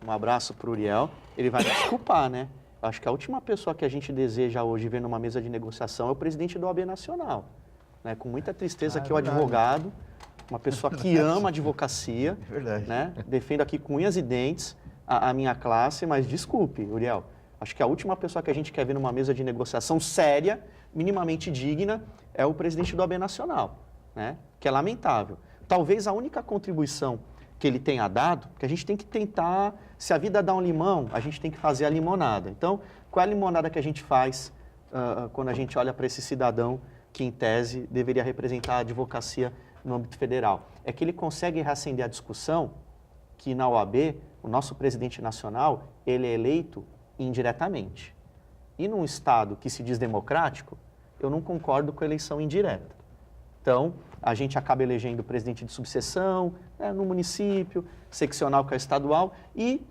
Um abraço para o Uriel. Ele vai me desculpar, né? Acho que a última pessoa que a gente deseja hoje ver numa mesa de negociação é o presidente do OAB Nacional. Né? Com muita tristeza que o advogado, uma pessoa que ama a advocacia, né? Defendo aqui com unhas e dentes a minha classe, mas desculpe, Uriel. Acho que a última pessoa que a gente quer ver numa mesa de negociação séria, minimamente digna, é o presidente do OAB Nacional, né? Que é lamentável. Talvez a única contribuição que ele tenha dado, que a gente tem que tentar, se a vida dá um limão, a gente tem que fazer a limonada. Então, qual é a limonada que a gente faz quando a gente olha para esse cidadão que, em tese, deveria representar a advocacia no âmbito federal? É que ele consegue reacender a discussão que na OAB, o nosso presidente nacional, ele é eleito indiretamente. E num Estado que se diz democrático, eu não concordo com a eleição indireta. Então, a gente acaba elegendo o presidente de subseção, no município, seccional que é estadual, e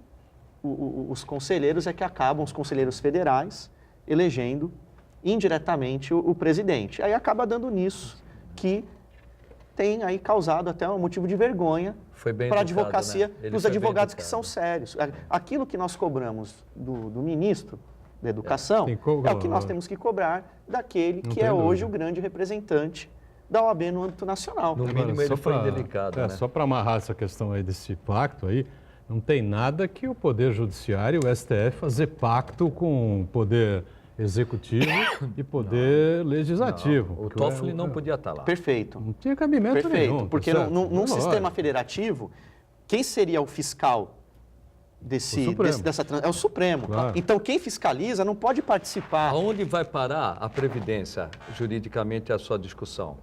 os conselheiros é que acabam, os conselheiros federais, elegendo indiretamente o presidente. Aí acaba dando nisso, que tem aí causado até um motivo de vergonha para a advocacia, né? Dos advogados que são sérios. Aquilo que nós cobramos do ministro, da educação, tem como- é o que nós temos que cobrar daquele Não que tem é hoje dúvida. o grande representante da OAB no âmbito nacional. No mínimo Só ele foi pra- indelicado, né? Só para amarrar essa questão aí desse pacto aí, não tem nada que o Poder Judiciário e o STF fazer pacto com o Poder Executivo e Poder Legislativo. O que Toffoli não podia estar lá. Perfeito. Não tinha cabimento Perfeito, nenhum. tá porque certo? num Lógico. sistema federativo, quem seria o fiscal O Supremo. é o Supremo. Claro. Então, quem fiscaliza não pode participar. Aonde vai parar a Previdência, juridicamente, a sua discussão?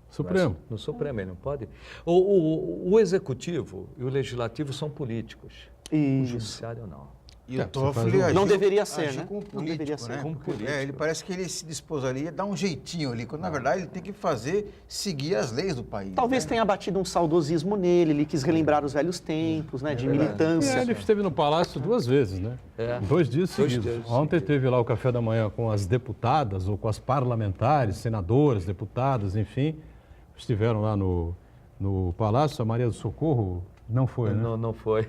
Supremo. No Supremo, ele não pode. O Executivo e o Legislativo são políticos. O Isso. Judiciário não. E É, o você Toffoli faz um- agiu, Não deveria ser, agiu né? como Não político, deveria ser. né? Como político. Ele parece que ele se dispôs ali a dar um jeitinho ali, quando na verdade ele tem que seguir as leis do país. Talvez né? tenha batido um saudosismo nele, ele quis relembrar os velhos tempos, né, de verdade. militância. Ele esteve no Palácio 2 vezes, né? É. 2 dias Dois seguidos. dias Ontem seguidos. teve lá o café da manhã com as deputadas ou com as parlamentares, senadoras, deputadas, enfim. Estiveram lá no Palácio. A Maria do Socorro não foi, né? Não foi.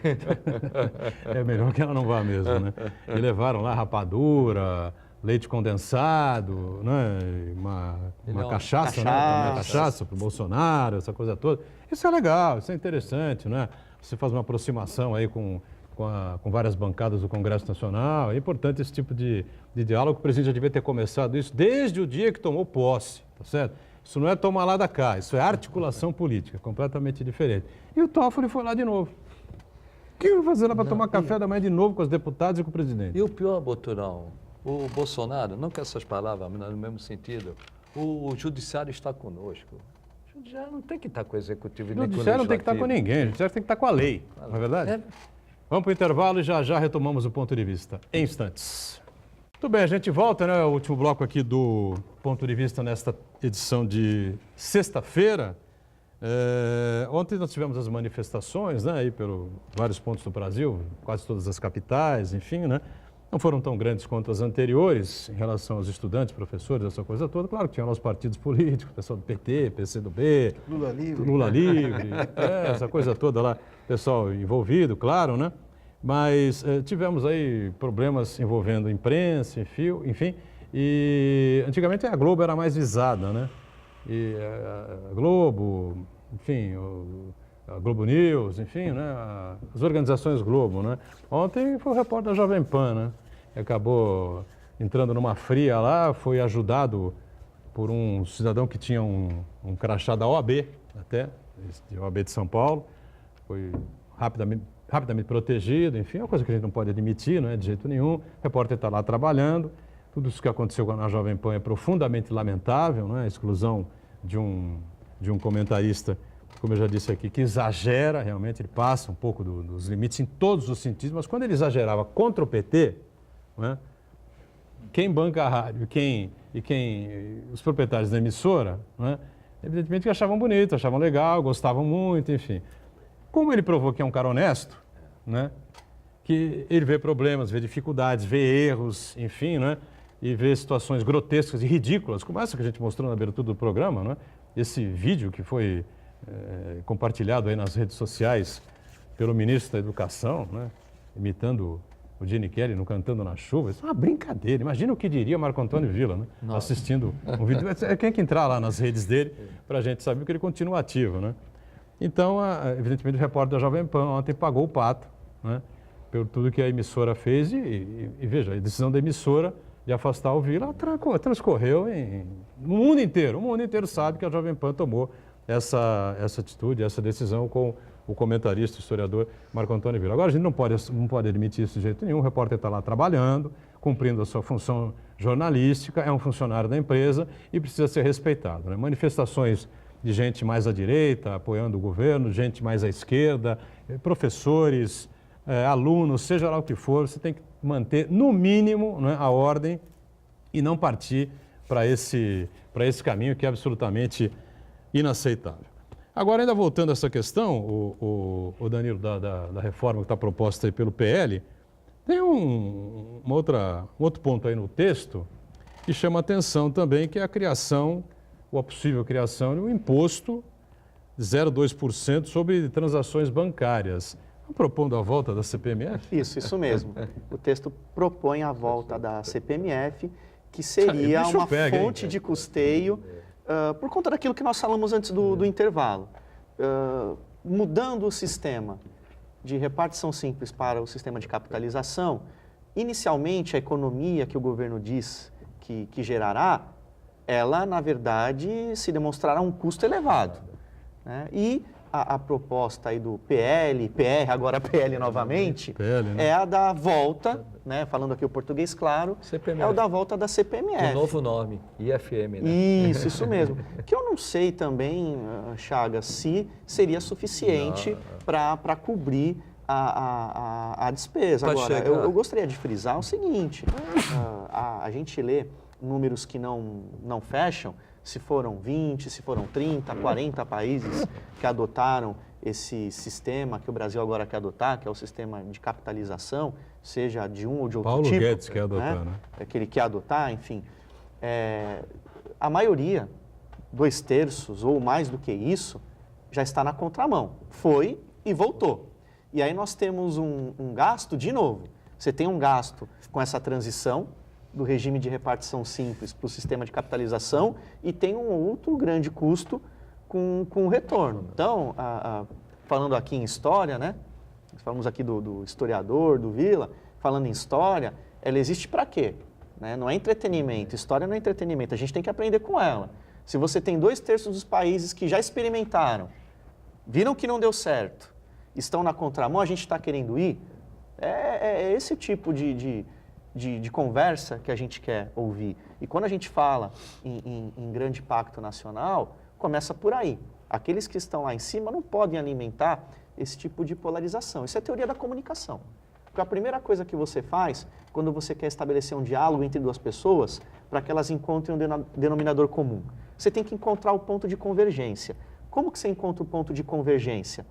É melhor que ela não vá mesmo, né? E levaram lá rapadura, leite condensado, né? Uma Ele é um- cachaça, né? Também cachaça para o Bolsonaro, essa coisa toda. Isso é legal, isso é interessante, né? Você faz uma aproximação aí com várias bancadas do Congresso Nacional. É importante esse tipo de diálogo. O presidente já devia ter começado isso desde o dia que tomou posse, tá certo? Isso não é tomar lá da cá, isso é articulação política, completamente diferente. E o Toffoli foi lá de novo. O que vai fazer lá para tomar café da manhã de novo com os deputados e com o presidente? E o pior, Boturão, o Bolsonaro, não com essas palavras, mas no mesmo sentido, o Judiciário está conosco. O Judiciário não tem que estar com o Executivo e O nem com o judiciário não tem que estar com Legislativo. ninguém, o judiciário tem que estar com a lei, não é verdade? É. Vamos para o intervalo e já retomamos o ponto de vista em instantes. Muito bem, a gente volta, né? O último bloco aqui do ponto de vista nesta edição de sexta-feira. Ontem nós tivemos as manifestações, né? Aí pelos vários pontos do Brasil, quase todas as capitais, enfim, né? Não foram tão grandes quanto as anteriores em relação aos estudantes, professores, essa coisa toda. Claro que tinha lá os partidos políticos, o pessoal do PT, PCdoB, Lula livre. Lula livre, essa coisa toda lá, pessoal envolvido, claro, né? Mas tivemos aí problemas envolvendo imprensa, enfim, e antigamente a Globo era mais visada, né? E a Globo, enfim, a Globo News, enfim, né? As organizações Globo, né? Ontem foi o repórter da Jovem Pan, né? Acabou entrando numa fria lá, foi ajudado por um cidadão que tinha um crachá da OAB, até, de OAB de São Paulo, foi rapidamente protegido, enfim, é uma coisa que a gente não pode admitir, não é de jeito nenhum. O repórter está lá trabalhando, tudo isso que aconteceu na Jovem Pan é profundamente lamentável, não é? A exclusão de um comentarista, como eu já disse aqui, que exagera realmente, ele passa um pouco dos limites em todos os sentidos, mas quando ele exagerava contra o PT, não é? Quem banca a rádio os proprietários da emissora, não é? Evidentemente que achavam bonito, achavam legal, gostavam muito, enfim. Como ele provou que é um cara honesto, né? Que ele vê problemas, vê dificuldades, vê erros, enfim, né? E vê situações grotescas e ridículas, como essa que a gente mostrou na abertura do programa, né? Esse vídeo que foi compartilhado aí nas redes sociais pelo ministro da Educação, né? Imitando o Gene Kelly no Cantando na Chuva. Isso é uma brincadeira. Imagina o que diria Marco Antônio Villa, né? Assistindo um vídeo. Tem que entrar lá nas redes dele para a gente saber que ele continua ativo, né? Então, evidentemente, o repórter da Jovem Pan ontem pagou o pato, né? Por tudo que a emissora fez e veja, a decisão da emissora de afastar o Villa transcorreu no mundo inteiro. O mundo inteiro sabe que a Jovem Pan tomou essa atitude, essa decisão com o comentarista, o historiador Marco Antônio Villa. Agora, a gente não pode admitir isso de jeito nenhum. O repórter está lá trabalhando, cumprindo a sua função jornalística, é um funcionário da empresa e precisa ser respeitado, né? Manifestações de gente mais à direita, apoiando o governo, gente mais à esquerda, professores, alunos, seja lá o que for, você tem que manter, no mínimo, né, a ordem e não partir para esse caminho que é absolutamente inaceitável. Agora, ainda voltando a essa questão, o Danilo, da reforma que está proposta aí pelo PL, tem um outro ponto aí no texto que chama atenção também, que é a criação, ou a possível criação de um imposto de 0,2% sobre transações bancárias. Propondo a volta da CPMF? Isso mesmo. O texto propõe a volta da CPMF, que seria Bicho uma pega, hein? fonte de custeio por conta daquilo que nós falamos antes do intervalo. Mudando o sistema de repartição simples para o sistema de capitalização, inicialmente a economia que o governo diz que gerará, ela, na verdade, se demonstrará um custo elevado, né? E a proposta aí do PL, PR, agora PL novamente, PL, né? é a da volta, né? Falando aqui o português claro, CPMF. é o da volta da CPMF. O novo nome, IFM, né? Isso mesmo. Que eu não sei também, Chagas, se seria suficiente para cobrir a despesa. Pra Agora, chegar. eu gostaria de frisar o seguinte, a gente lê números que não fecham, se foram 20, se foram 30, 40 países que adotaram esse sistema que o Brasil agora quer adotar, que é o sistema de capitalização, seja de um ou de outro Paulo tipo. Guedes quer adotar, né? É que ele quer adotar, enfim. A maioria, 2/3 ou mais do que isso, já está na contramão. Foi e voltou. E aí nós temos um gasto, de novo, você tem um gasto com essa transição do regime de repartição simples para o sistema de capitalização e tem um outro grande custo com o retorno. Então, falando aqui em história, né? Falamos aqui do historiador, do Vila, falando em história, ela existe para quê? Né? Não é entretenimento, história não é entretenimento, a gente tem que aprender com ela. Se você tem 2/3 dos países que já experimentaram, viram que não deu certo, estão na contramão, a gente está querendo ir, é esse tipo de conversa que a gente quer ouvir. E quando a gente fala em grande pacto nacional, começa por aí. Aqueles que estão lá em cima não podem alimentar esse tipo de polarização. Isso é teoria da comunicação. Porque a primeira coisa que você faz, quando você quer estabelecer um diálogo entre duas pessoas, para que elas encontrem um denominador comum, você tem que encontrar o ponto de convergência. Como que você encontra o ponto de convergência?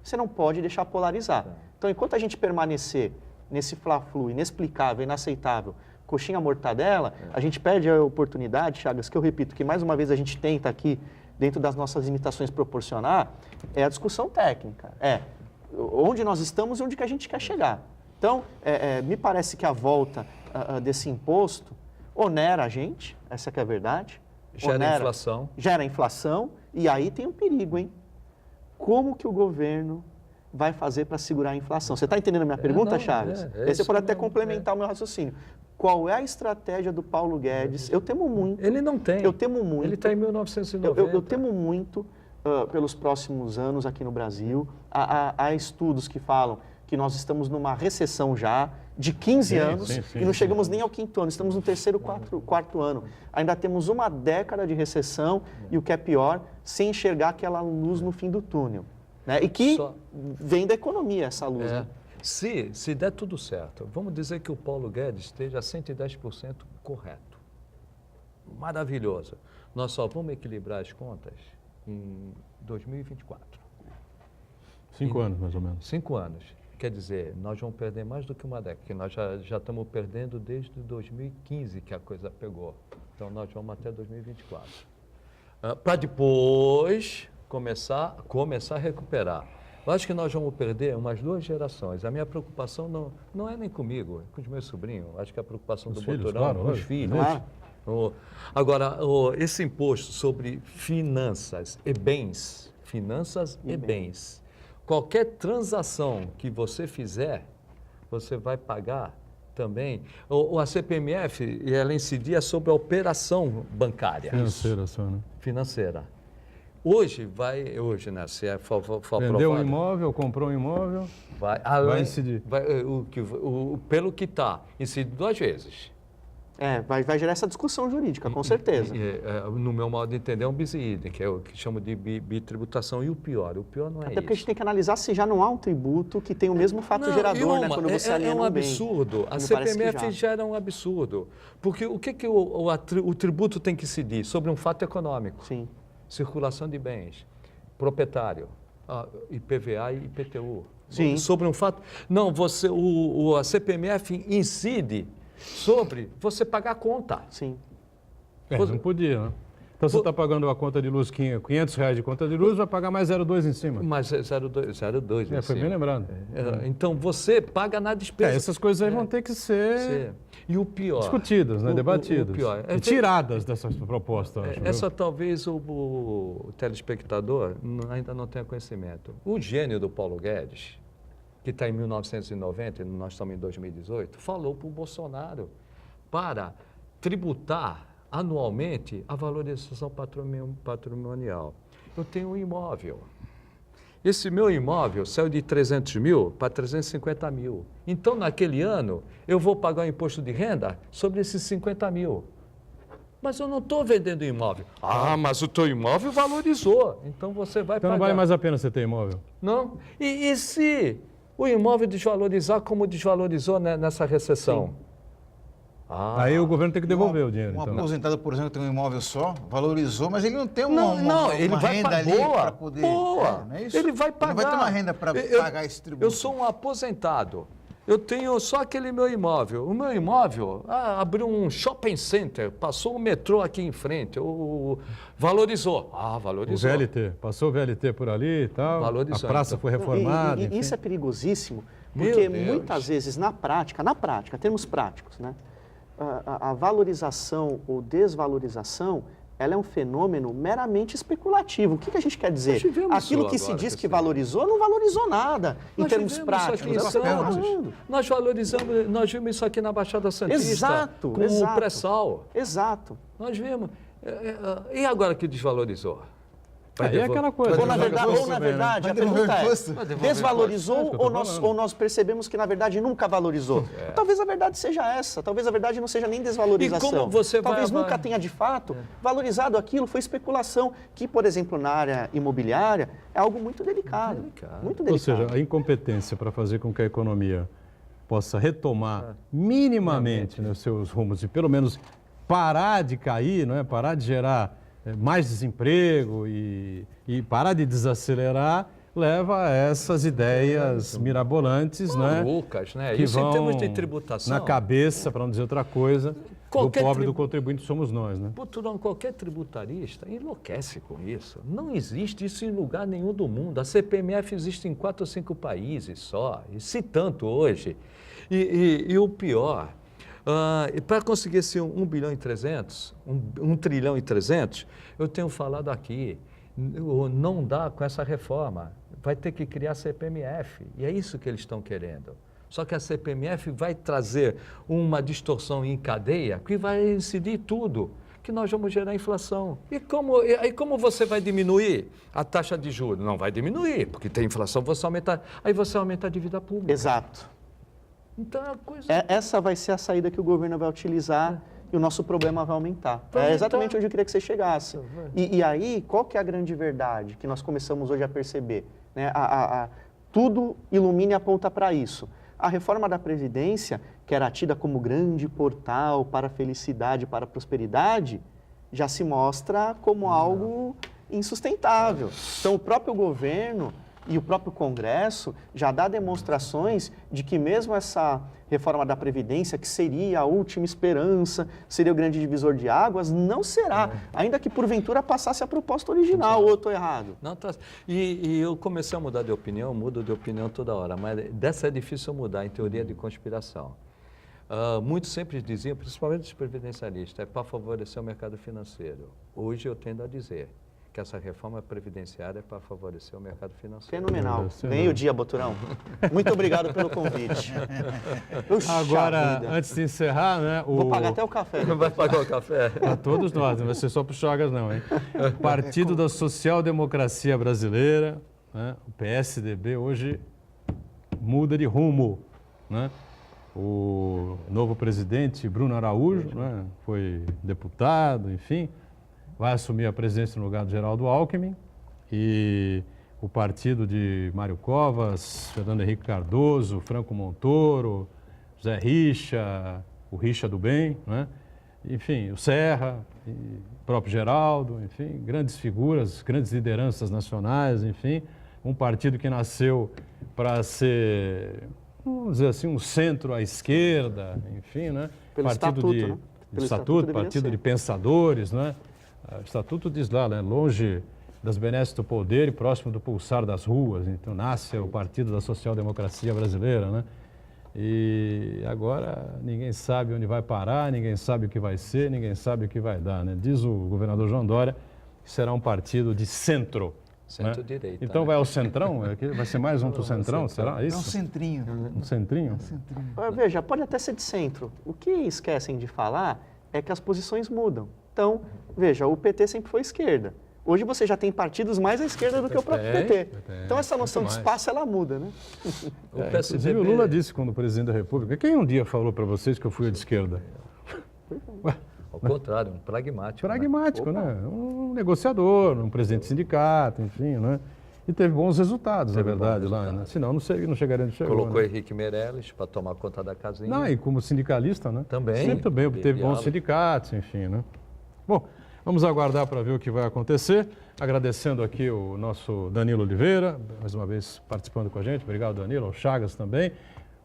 Você não pode deixar polarizar. Então, enquanto a gente permanecer nesse fla-flu inexplicável, inaceitável, coxinha mortadela, a gente perde a oportunidade, Chagas, que eu repito, que mais uma vez a gente tenta aqui, dentro das nossas limitações proporcionar, é a discussão técnica. Onde nós estamos e onde que a gente quer chegar. Então, me parece que a volta desse imposto onera a gente, essa que é a verdade. Gera inflação. Gera inflação, e aí tem um perigo, hein? Como que o governo vai fazer para segurar a inflação? Você está entendendo a minha pergunta, não, Chaves? Aí você isso pode até não, complementar o meu raciocínio. Qual é a estratégia do Paulo Guedes? Eu temo muito. Ele não tem. Eu temo muito. Ele está em 1990. Eu temo muito pelos próximos anos aqui no Brasil. Há estudos que falam que nós estamos numa recessão já de 15 anos e não chegamos nem ao 5º ano, estamos no 3º, 4º ano. Ainda temos uma década de recessão e o que é pior, sem enxergar aquela luz no fim do túnel. Né? E que vem da economia essa luz. Né? Se der tudo certo, vamos dizer que o Paulo Guedes esteja 110% correto. Maravilhoso. Nós só vamos equilibrar as contas em 2024. 5 anos, mais ou menos. 5 anos. Quer dizer, nós vamos perder mais do que uma década, que nós já estamos perdendo desde 2015 que a coisa pegou. Então, nós vamos até 2024. Para depois começar a recuperar. Eu acho que nós vamos perder umas 2 gerações. A minha preocupação não é nem comigo, é com os meus sobrinhos. Acho que a preocupação do Boturão, claro, os filhos. Agora, esse imposto sobre finanças e bens, qualquer transação que você fizer, você vai pagar também. A CPMF, ela incidia sobre a operação bancária. Financeira só, né? Financeira. Hoje, né, se é for Vendeu um aprovado, imóvel, comprou um imóvel, vai incidir. Pelo que está, incide 2 vezes. Vai gerar essa discussão jurídica, com certeza. No meu modo de entender, é um bis idem, que é o que chamo de bitributação. E o pior não é Até isso. porque a gente tem que analisar se já não há um tributo que tem o mesmo fato gerador, né? Quando você aliena um um bem. absurdo. A CPMF gera um absurdo. Porque o que o tributo tem que incidir? Sobre um fato econômico. Sim. Circulação de bens, proprietário, IPVA e IPTU. Sim. Sobre um fato... Não, a CPMF incide sobre você pagar a conta. Sim. Não podia, né? Então você está pagando a conta de luz, R$500 de conta de luz, vai pagar mais 0,2 em cima. Mas é 0,2. Foi bem lembrado. Então você paga na despesa. Essas coisas aí vão ter que ser E o pior. discutidas, né? Debatidas. O pior. E tiradas dessas propostas. Acho, Essa talvez o telespectador ainda não tenha conhecimento. O gênio do Paulo Guedes, que está em 1990, e nós estamos em 2018, falou para o Bolsonaro para tributar anualmente a valorização patrimonial. Eu tenho um imóvel. Esse meu imóvel saiu de 300 mil para 350 mil. Então, naquele ano, eu vou pagar o imposto de renda sobre esses 50 mil. Mas eu não estou vendendo imóvel. Ah, mas o teu imóvel valorizou. Então, você vai Então pagar. não vale mais a pena você ter imóvel. Não? E se o imóvel desvalorizar como desvalorizou nessa recessão? Aí o governo tem que devolver o dinheiro. Um Então. aposentado, por exemplo, tem um imóvel só, valorizou, mas ele não tem Ele uma vai renda ali boa, para poder... boa. não é isso? Ele vai pagar. Ele não vai ter uma renda para pagar esse tributo. Eu sou um aposentado. Eu tenho só aquele meu imóvel. O meu imóvel abriu um shopping center, passou o metrô aqui em frente, valorizou. Ah, O valorizou. VLT, passou o VLT por ali e tal, Valorizou, a praça então. foi reformada. E enfim. isso é perigosíssimo, Meu porque Deus. muitas vezes, na prática, termos práticos, né? A valorização ou desvalorização, ela é um fenômeno meramente especulativo. O que a gente quer dizer? Nós vivemos Aquilo isso que se agora, diz que Cristina. valorizou, não valorizou nada, em Nós termos vivemos isso aqui práticos. em É o que eu tô Santos. falando. Nós valorizamos, nós vimos isso aqui na Baixada Santista. Exato, com exato. o pré-sal. Exato. Nós vimos. E agora que desvalorizou? Vai Aí é devolver. aquela coisa. Ou na joga verdade, fora ou, na também, né? verdade Vai a devolver pergunta imposto? é, Vai devolver desvalorizou imposto. É isso que eu tô falando. ou nós percebemos que na verdade nunca valorizou? Talvez a verdade seja essa, talvez a verdade não seja nem desvalorização. E como você talvez vai- nunca tenha de fato valorizado aquilo, foi especulação, que por exemplo na área imobiliária é algo muito delicado. Muito delicado. Ou seja, a incompetência para fazer com que a economia possa retomar minimamente, né, os seus rumos e pelo menos parar de cair, não é? Parar de gerar mais desemprego e parar de desacelerar, leva a essas ideias mirabolantes, né? Malucas, né? Que Isso vão em termos de tributação. na cabeça, para não dizer outra coisa, Qualquer do pobre tribu- do contribuinte somos nós, né? Pô, Turão, qualquer tributarista enlouquece com isso. Não existe isso em lugar nenhum do mundo. A CPMF existe em 4 ou 5 países só, e se tanto hoje. E o pior, para conseguir esse 1 bilhão e 300, 1 trilhão e 300, eu tenho falado aqui, não dá com essa reforma. Vai ter que criar a CPMF, e é isso que eles estão querendo. Só que a CPMF vai trazer uma distorção em cadeia que vai incidir tudo, que nós vamos gerar inflação. E como você vai diminuir a taxa de juros? Não vai diminuir, porque tem inflação, aí você aumenta a dívida pública. Exato. Então é uma coisa... Essa vai ser a saída que o governo vai utilizar e o nosso problema vai aumentar. Vai É aumentar. exatamente onde eu queria que você chegasse. Vai. E aí, qual que é a grande verdade que nós começamos hoje a perceber? Né? Tudo ilumina e aponta para isso. A reforma da Previdência, que era tida como grande portal para a felicidade, para a prosperidade, já se mostra como algo insustentável. Então, o próprio governo e o próprio Congresso já dá demonstrações de que mesmo essa reforma da Previdência, que seria a última esperança, seria o grande divisor de águas, não será, ainda que porventura passasse a proposta original, ou eu estou errado? Não, tá. E eu comecei a mudar de opinião, mudo de opinião toda hora, mas dessa é difícil mudar em teoria de conspiração. Muitos sempre diziam, principalmente os previdencialistas, é para favorecer o mercado financeiro. Hoje eu tendo a dizer que essa reforma previdenciária é para favorecer o mercado financeiro. Fenomenal. Sem Ganhei o dúvida. dia, Boturão. Muito obrigado pelo convite. Puxa Agora, vida. antes de encerrar, né? Vou pagar até o café. Não vai pagar o café? Para todos nós, não vai ser só para o Chagas não, hein? Partido da Social Democracia Brasileira, né? O PSDB hoje muda de rumo, né? O novo presidente, Bruno Araújo, né? Foi deputado, enfim, vai assumir a presidência no lugar do Geraldo Alckmin e o partido de Mário Covas, Fernando Henrique Cardoso, Franco Montoro, Zé Richa, o Richa do Bem, né? Enfim, o Serra, e o próprio Geraldo, enfim, grandes figuras, grandes lideranças nacionais, enfim, um partido que nasceu para ser, vamos dizer assim, um centro à esquerda, enfim, né? Pelo partido estatuto, de, né? de Pelo estatuto estatuto, deveria partido ser. de pensadores, né? O Estatuto diz lá, né, longe das benesses do poder e próximo do pulsar das ruas. Então nasce o Partido da Social Democracia Brasileira, né? E agora ninguém sabe onde vai parar, ninguém sabe o que vai ser, ninguém sabe o que vai dar, né? Diz o governador João Dória que será um partido de centro. Centro-direita. Então né? vai ao centrão? Vai ser mais um para o centrão, será É um isso? centrinho. Um centrinho? Veja, pode até ser de centro. O que esquecem de falar é que as posições mudam. Então, veja, o PT sempre foi esquerda. Hoje você já tem partidos mais à esquerda do que o próprio PT. Então essa noção de mais. espaço, ela muda, né? O Inclusive o Lula disse quando presidente da República, quem um dia falou para vocês que eu fui de esquerda? Ao contrário, um pragmático. Pragmático, né? Um negociador, um presidente de sindicato, enfim, né? E teve bons resultados, na verdade, lá, né? Senão não chegaria onde chegou. Colocou né? Henrique Meirelles para tomar conta da casinha. Não, e como sindicalista, né? Também. Sempre também obteve bons Diálogo. sindicatos, enfim, né? Bom, vamos aguardar para ver o que vai acontecer. Agradecendo aqui o nosso Danilo Oliveira, mais uma vez participando com a gente. Obrigado, Danilo. O Chagas também.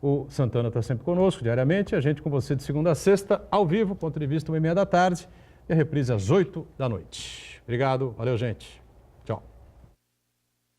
O Santana está sempre conosco, diariamente. A gente com você de segunda a sexta, ao vivo, ponto de vista 1h30 da tarde. E a reprise às 8 da noite. Obrigado. Valeu, gente.